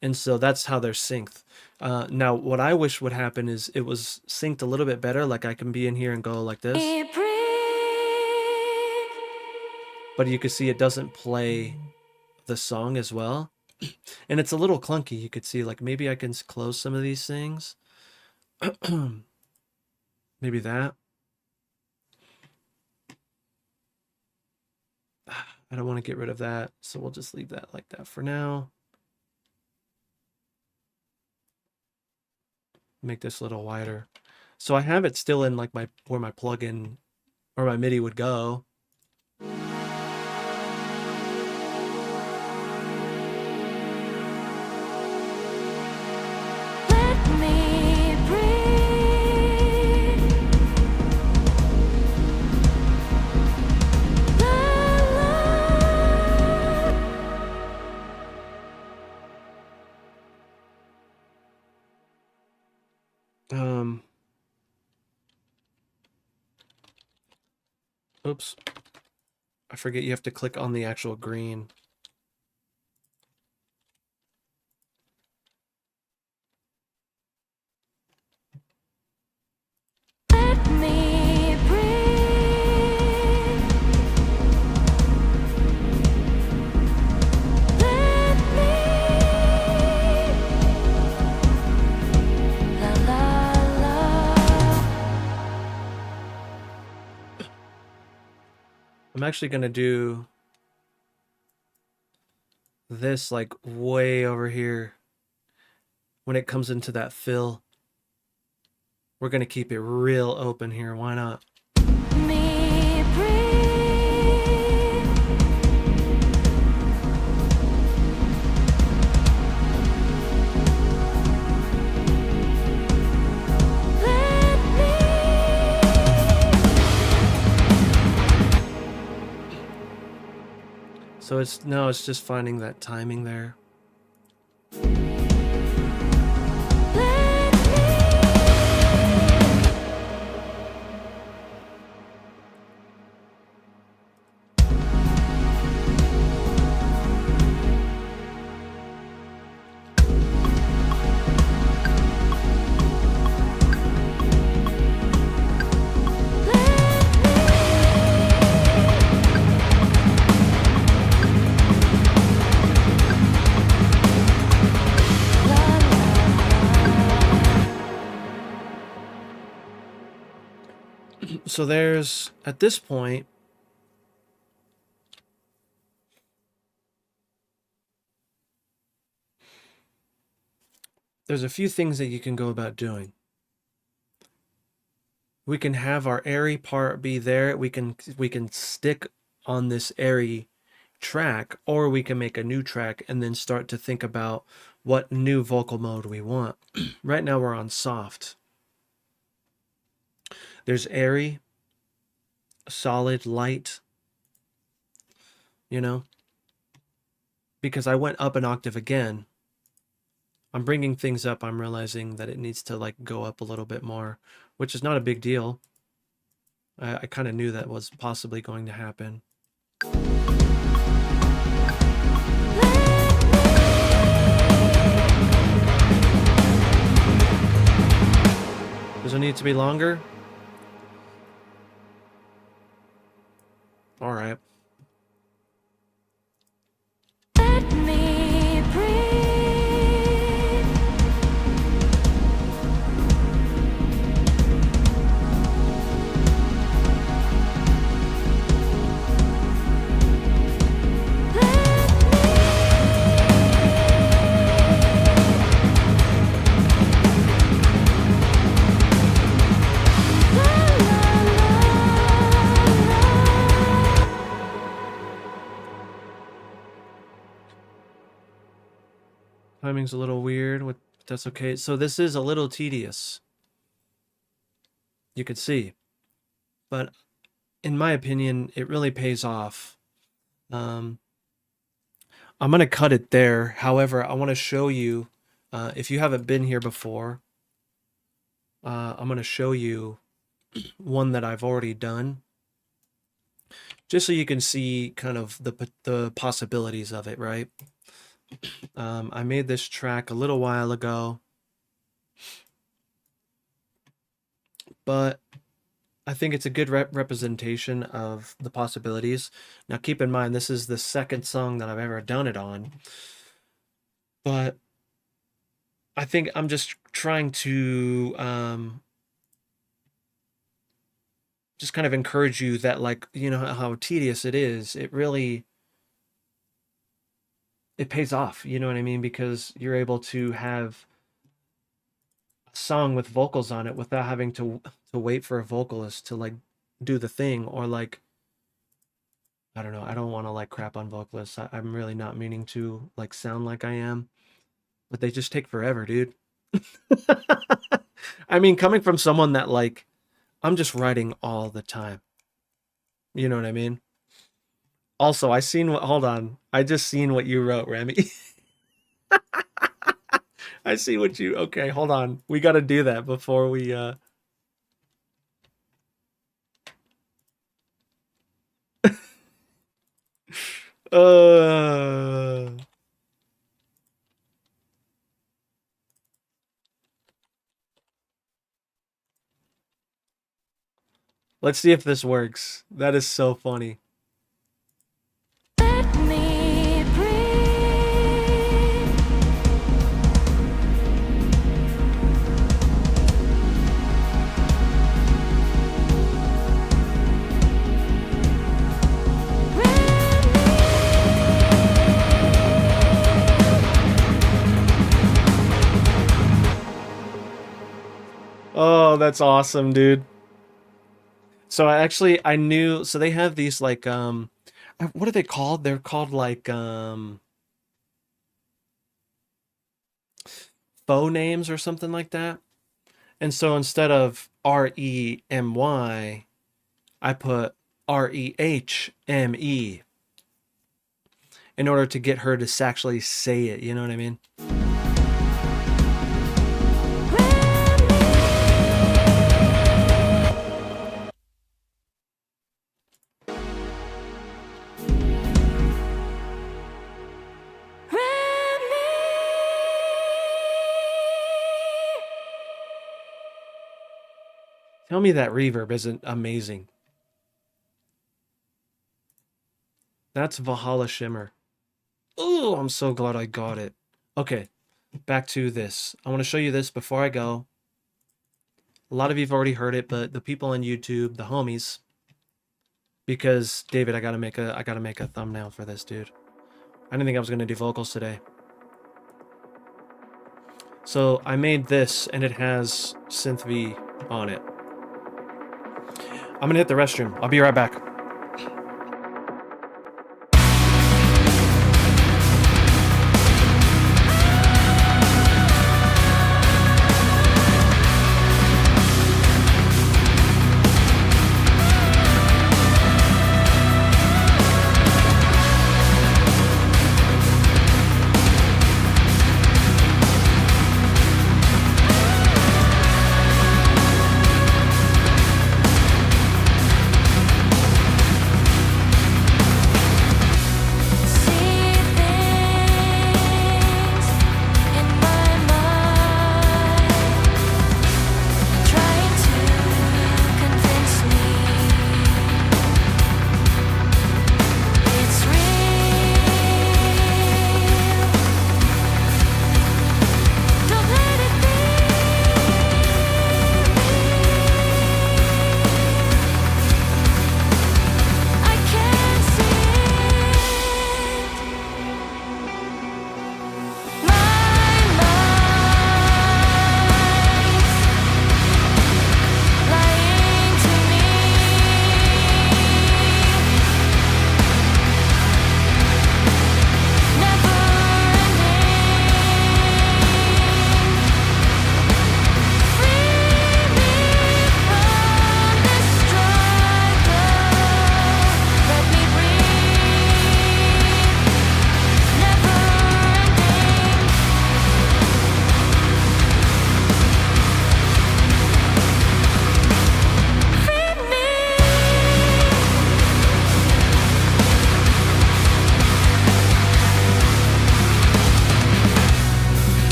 And so that's how they're synced. Now, what I wish would happen is it was synced a little bit better. Like I can be in here and go like this, but you can see it doesn't play the song as well. And it's a little clunky. You could see like maybe I can close some of these things. Maybe that. I don't want to get rid of that, so we'll just leave that like that for now. Make this a little wider. So I have it still in like where my plugin or my MIDI would go. Let me breathe. Oops. I forget you have to click on the actual green. Let me breathe. Let me. La la la. I'm actually going to do this like way over here when it comes into that fill. We're going to keep it real open here. Why not? Me breathe. Let me. So it's just finding that timing there. So there's, at this point, there's a few things that you can go about doing. We can have our airy part be there. We can stick on this airy track, or we can make a new track and then start to think about what new vocal mode we want. Right now we're on soft. There's airy, solid, light, because I went up an octave again. I'm bringing things up. I'm realizing that it needs to like go up a little bit more, which is not a big deal. I kind of knew that was possibly going to happen. Does it need to be longer? All right. Let me breathe. La la la la. Timing's a little weird, but that's okay. So this is a little tedious. You could see. But in my opinion, it really pays off. I'm going to cut it there. However, I want to show you, if you haven't been here before, I'm going to show you one that I've already done, just so you can see kind of the possibilities of it, right? I made this track a little while ago, but I think it's a good representation of the possibilities. Now, keep in mind, this is the second song that I've ever done it on, but I think I'm just trying to just kind of encourage you that, like, you know, how tedious it is. It really, it pays off, you know what I mean? Because you're able to have a song with vocals on it without having to wait for a vocalist to like do the thing, or like, I don't know, I don't want to like crap on vocalists. I'm really not meaning to like sound like I am, but they just take forever, dude. I mean, coming from someone that like, I'm just writing all the time. You know what I mean? Also, I seen what, hold on. I just seen what you wrote, Remy. I see what you, okay, hold on. We got to do that before we, uh, let's see if this works. That is so funny. Let me breathe. Oh, that's awesome, dude. So I knew, so they have these like what are they called? They're called like faux names or something like that. And so instead of Remy, I put Rehme in order to get her to actually say it, you know what I mean? Tell me that reverb isn't amazing. That's Valhalla Shimmer. Oh, I'm so glad I got it. Okay, back to this. I want to show you this before I go. A lot of you've already heard it, but the people on YouTube, the homies, because David, I gotta make a thumbnail for this, dude. I didn't think I was gonna do vocals today. So I made this, and it has Synth V on it. I'm gonna hit the restroom. I'll be right back.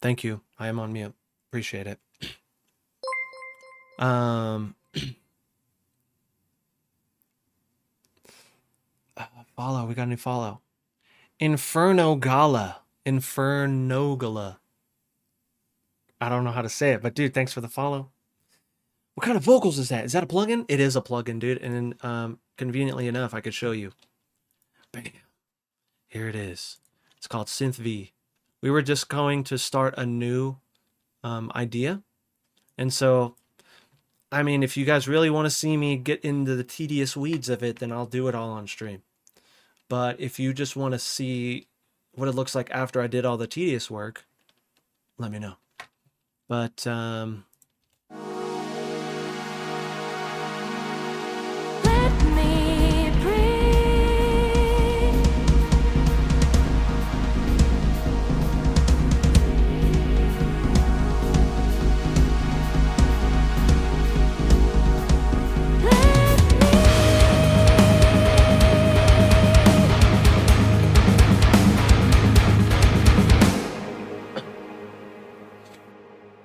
Thank you. I am on mute. Appreciate it. Um, follow. We got a new follow. Inferno Gala. Inferno Gala. I don't know how to say it, but dude, thanks for the follow. What kind of vocals is that? Is that a plugin? It is a plugin, dude. And conveniently enough, I could show you. Bam. Here it is. It's called Synth V. We were just going to start a new idea. And so, I mean, if you guys really want to see me get into the tedious weeds of it, then I'll do it all on stream. But if you just want to see what it looks like after I did all the tedious work, let me know. But Let me breathe.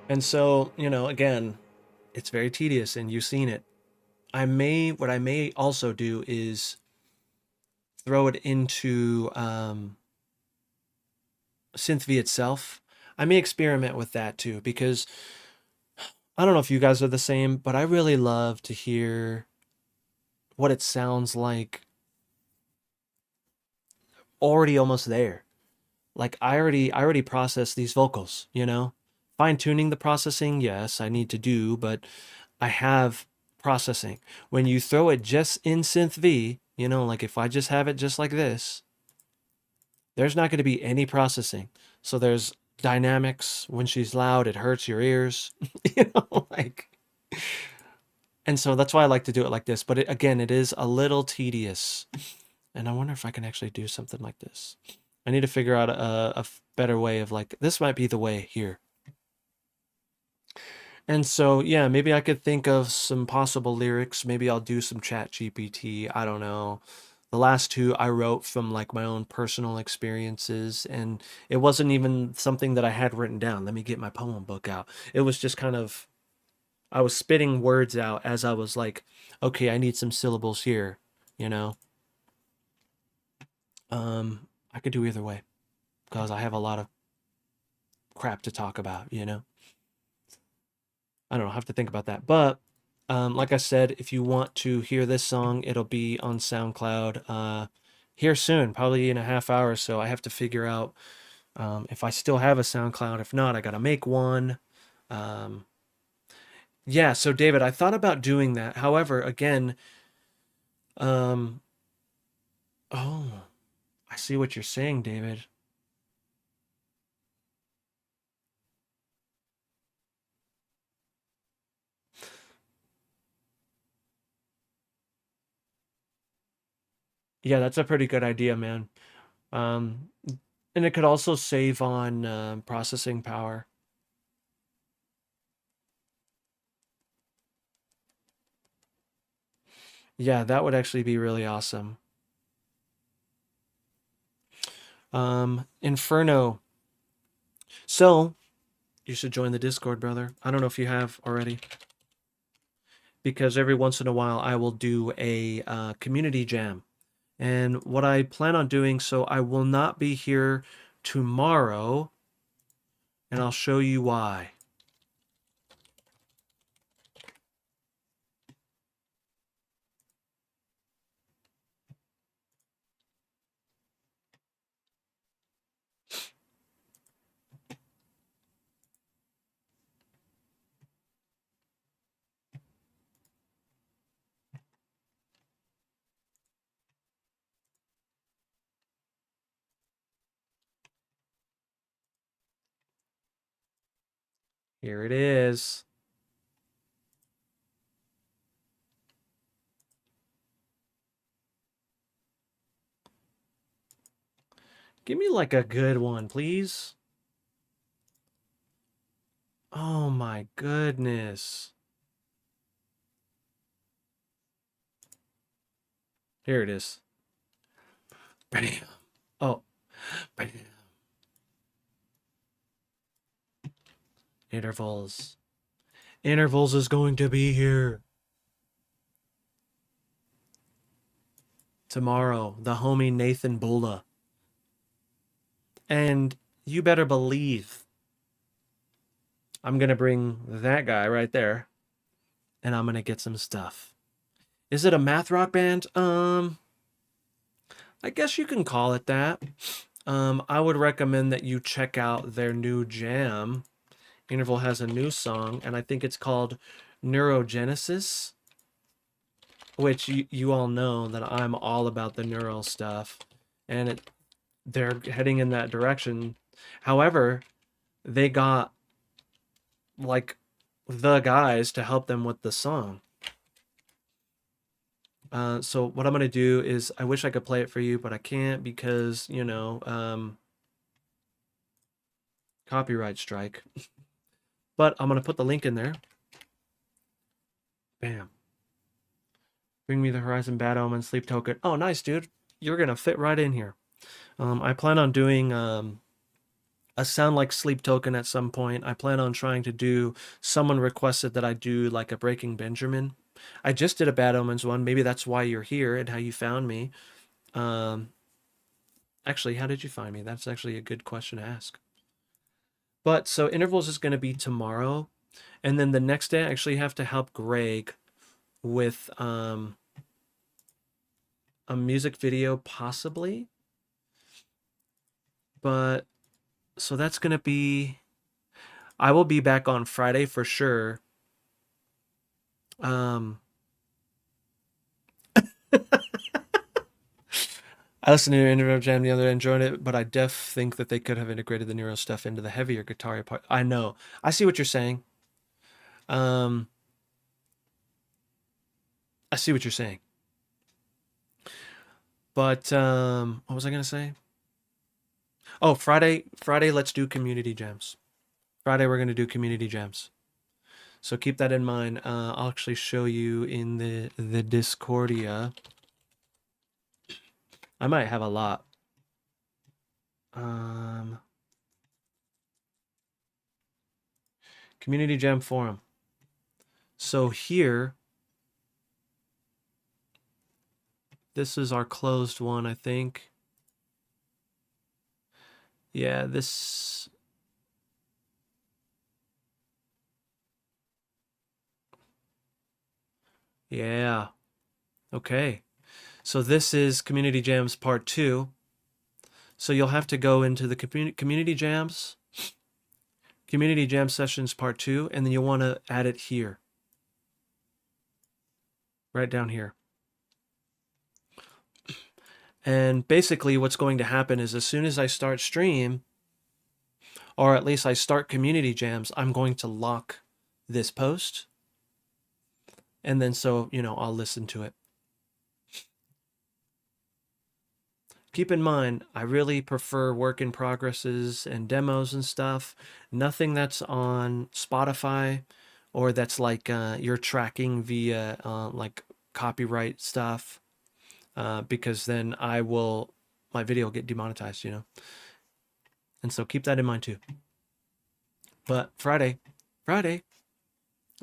and so, you know, again, it's very tedious and you've seen it. What I may also do is throw it into SynthV itself. I may experiment with that too, because I don't know if you guys are the same, but I really love to hear what it sounds like already almost there. Like I already processed these vocals, you know? Fine tuning the processing, yes, I need to do, but I have processing. When you throw it just in SynthV, you know, like if I just have it just like this, there's not going to be any processing. So there's dynamics. When she's loud, it hurts your ears, you know, like. And so that's why I like to do it like this. But again, it is a little tedious. And I wonder if I can actually do something like this. I need to figure out a better way of like, this might be the way here. And so, yeah, maybe I could think of some possible lyrics. Maybe I'll do some chat GPT. I don't know. The last two I wrote from like my own personal experiences, and it wasn't even something that I had written down. Let me get my poem book out. It was just kind of, I was spitting words out as I was like, okay, I need some syllables here, you know? I could do either way because I have a lot of crap to talk about, you know? I don't know, I have to think about that. But like I said, if you want to hear this song, it'll be on SoundCloud here soon, probably in a half hour or so. I have to figure out if I still have a SoundCloud. If not, I got to make one. Um, yeah, so David, I thought about doing that. However, again, um, oh, I see what you're saying, David. Yeah, that's a pretty good idea, man. Um, and it could also save on processing power. Yeah, that would actually be really awesome. Inferno. So, you should join the Discord, brother. I don't know if you have already. Because every once in a while I will do a community jam. And what I plan on doing, so I will not be here tomorrow, and I'll show you why. Here it is. Give me like a good one, please. Oh my goodness. Here it is. Bam. Oh, bam. Intervals. Intervals is going to be here tomorrow. The homie Nathan Bulla. And you better believe I'm going to bring that guy right there and I'm going to get some stuff. Is it a math rock band? I guess you can call it that. I would recommend that you check out their new jam. Interval has a new song, and I think it's called Neurogenesis, which you all know that I'm all about the neural stuff, and they're heading in that direction. However, they got like the guys to help them with the song. So what I'm gonna do is, I wish I could play it for you, but I can't because, you know, copyright strike. But I'm gonna put the link in there. Bam. Bring Me the Horizon, Bad Omen, Sleep Token. Oh, nice, dude. You're gonna fit right in here. I plan on doing a sound like Sleep Token at some point. I plan on trying to do, someone requested that I do like a Breaking Benjamin. I just did a Bad Omens one. Maybe that's why you're here and how you found me. Actually, how did you find me? That's actually a good question to ask. But so Intervals is going to be tomorrow. And then the next day, I actually have to help Greg with a music video, possibly. But so that's going to be, I will be back on Friday for sure. I listened to Interval Jam the other day, enjoyed it, but I think that they could have integrated the neuro stuff into the heavier guitar part. I know. I see what you're saying. I see what you're saying. But what was I gonna say? Oh, Friday, let's do community jams. Friday, we're gonna do community jams. So keep that in mind. I'll actually show you in the Discordia. I might have a lot. Community Jam Forum. So here, this is our closed one, I think. Yeah, this... Yeah. Okay. So this is Community Jams Part 2. So you'll have to go into the Community Jams, Community Jam Sessions Part 2, and then you'll want to add it here. Right down here. And basically what's going to happen is, as soon as I start stream, or at least I start Community Jams, I'm going to lock this post. And then so, you know, I'll listen to it. Keep in mind, I really prefer work in progresses and demos and stuff. Nothing that's on Spotify or that's like you're tracking via like copyright stuff, because then my video will get demonetized, you know. And so keep that in mind too. But Friday,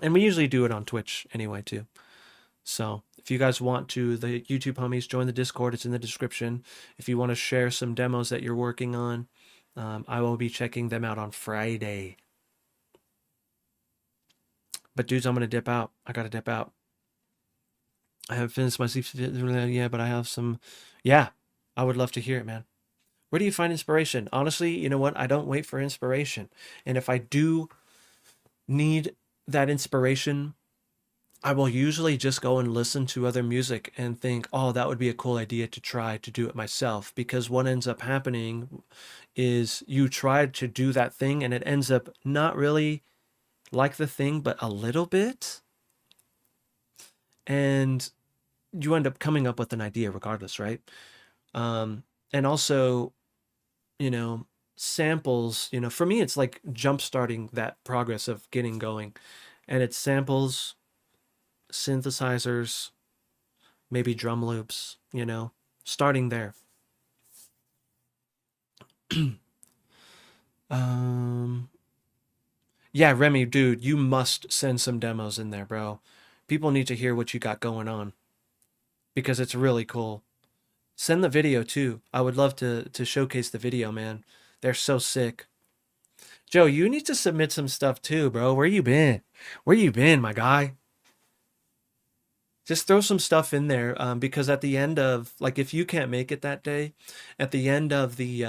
and we usually do it on Twitch anyway too. So if you guys want to, the YouTube homies, join the Discord. It's in the description. If you want to share some demos that you're working on, I will be checking them out on Friday. But dudes, I'm going to dip out. I got to dip out. I haven't finished my sleep yet, but I have some. Yeah, I would love to hear it, man. Where do you find inspiration? Honestly, you know what? I don't wait for inspiration. And if I do need that inspiration, I will usually just go and listen to other music and think, oh, that would be a cool idea to try to do it myself. Because what ends up happening is you try to do that thing and it ends up not really like the thing, but a little bit. And you end up coming up with an idea regardless, right? And also, you know, samples, you know, for me, it's like jump starting that progress of getting going. And it's samples, synthesizers, maybe drum loops, you know, starting there. Yeah, Remy, dude, you must send some demos in there, bro. People need to hear what you got going on because it's really cool. Send the video too. I would love to showcase the video, man. They're so sick. Joe, you need to submit some stuff too, bro. Where you been? Where you been, my guy? Just throw some stuff in there, because at the end of, like, if you can't make it that day, at the end of the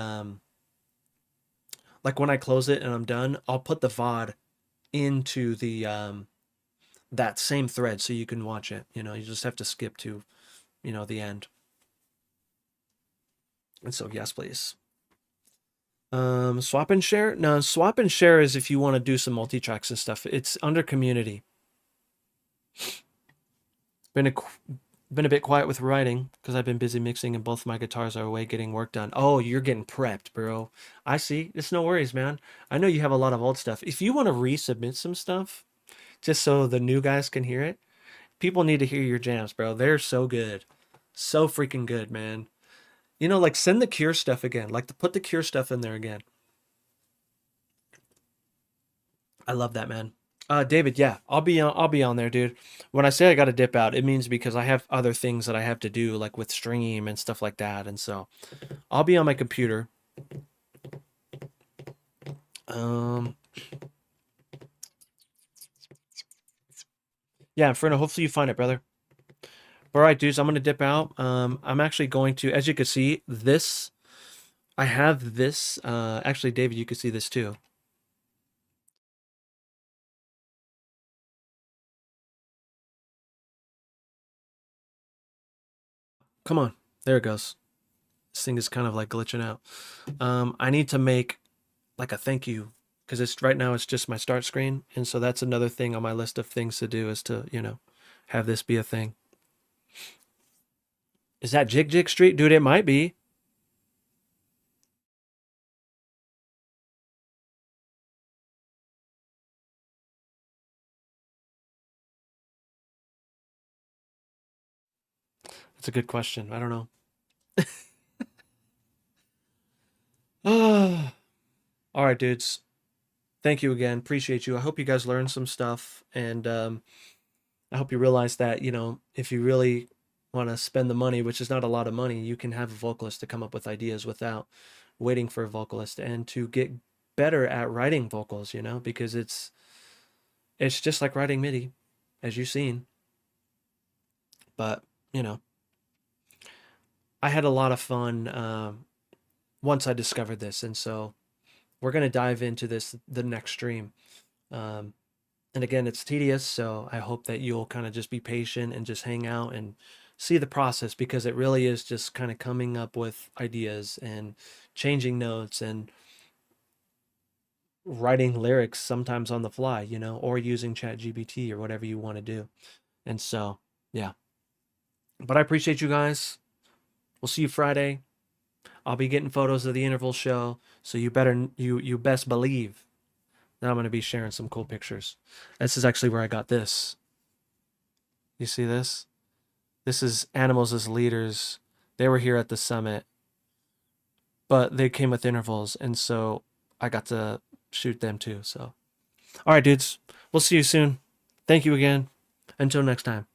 like when I close it and I'm done, I'll put the VOD into the that same thread so you can watch it. You know, you just have to skip to, the end. And so yes, please. Swap and share? No, swap and share is if you want to do some multi-tracks and stuff. It's under community. Been a bit quiet with writing because I've been busy mixing and both my guitars are away getting work done. Oh, you're getting prepped, bro. I see. It's no worries, man. I know you have a lot of old stuff. If you want to resubmit some stuff, just so the new guys can hear it, people need to hear your jams, bro. They're so good. So freaking good, man. Like send the Cure stuff again. Like to put the Cure stuff in there again. I love that, man. David, yeah, I'll be on there, dude. When I say I got to dip out, it means because I have other things that I have to do, like with stream and stuff like that, and so I'll be on my computer. Um, yeah, Inferno, hopefully you find it, brother. All right, dudes, I'm gonna dip out. I'm actually going to, as you can see, this. I have this. Actually, David, you can see this too. Come on, there it goes. This thing is kind of like glitching out. I need to make like a thank you because it's right now it's just my start screen, and so that's another thing on my list of things to do is to have this be a thing. Is that Jig Jig Street, dude? It might be. That's a good question. I don't know. All right, dudes. Thank you again. Appreciate you. I hope you guys learned some stuff, and I hope you realize that if you really want to spend the money, which is not a lot of money, you can have a vocalist to come up with ideas without waiting for a vocalist, and to get better at writing vocals. Because it's just like writing MIDI, as you've seen. But I had a lot of fun once I discovered this, and so we're gonna dive into this the next stream. Um, and again, it's tedious, so I hope that you'll kind of just be patient and just hang out and see the process because it really is just kind of coming up with ideas and changing notes and writing lyrics sometimes on the fly, or using ChatGPT or whatever you want to do. And so, yeah. But I appreciate you guys. We'll see you Friday. I'll be getting photos of the interval show, so you best believe that I'm going to be sharing some cool pictures. This is actually where I got this. You see this? This is Animals as Leaders. They were here at the summit, but they came with intervals, and so I got to shoot them too. So, all right, dudes, we'll see you soon. Thank you again. Until next time.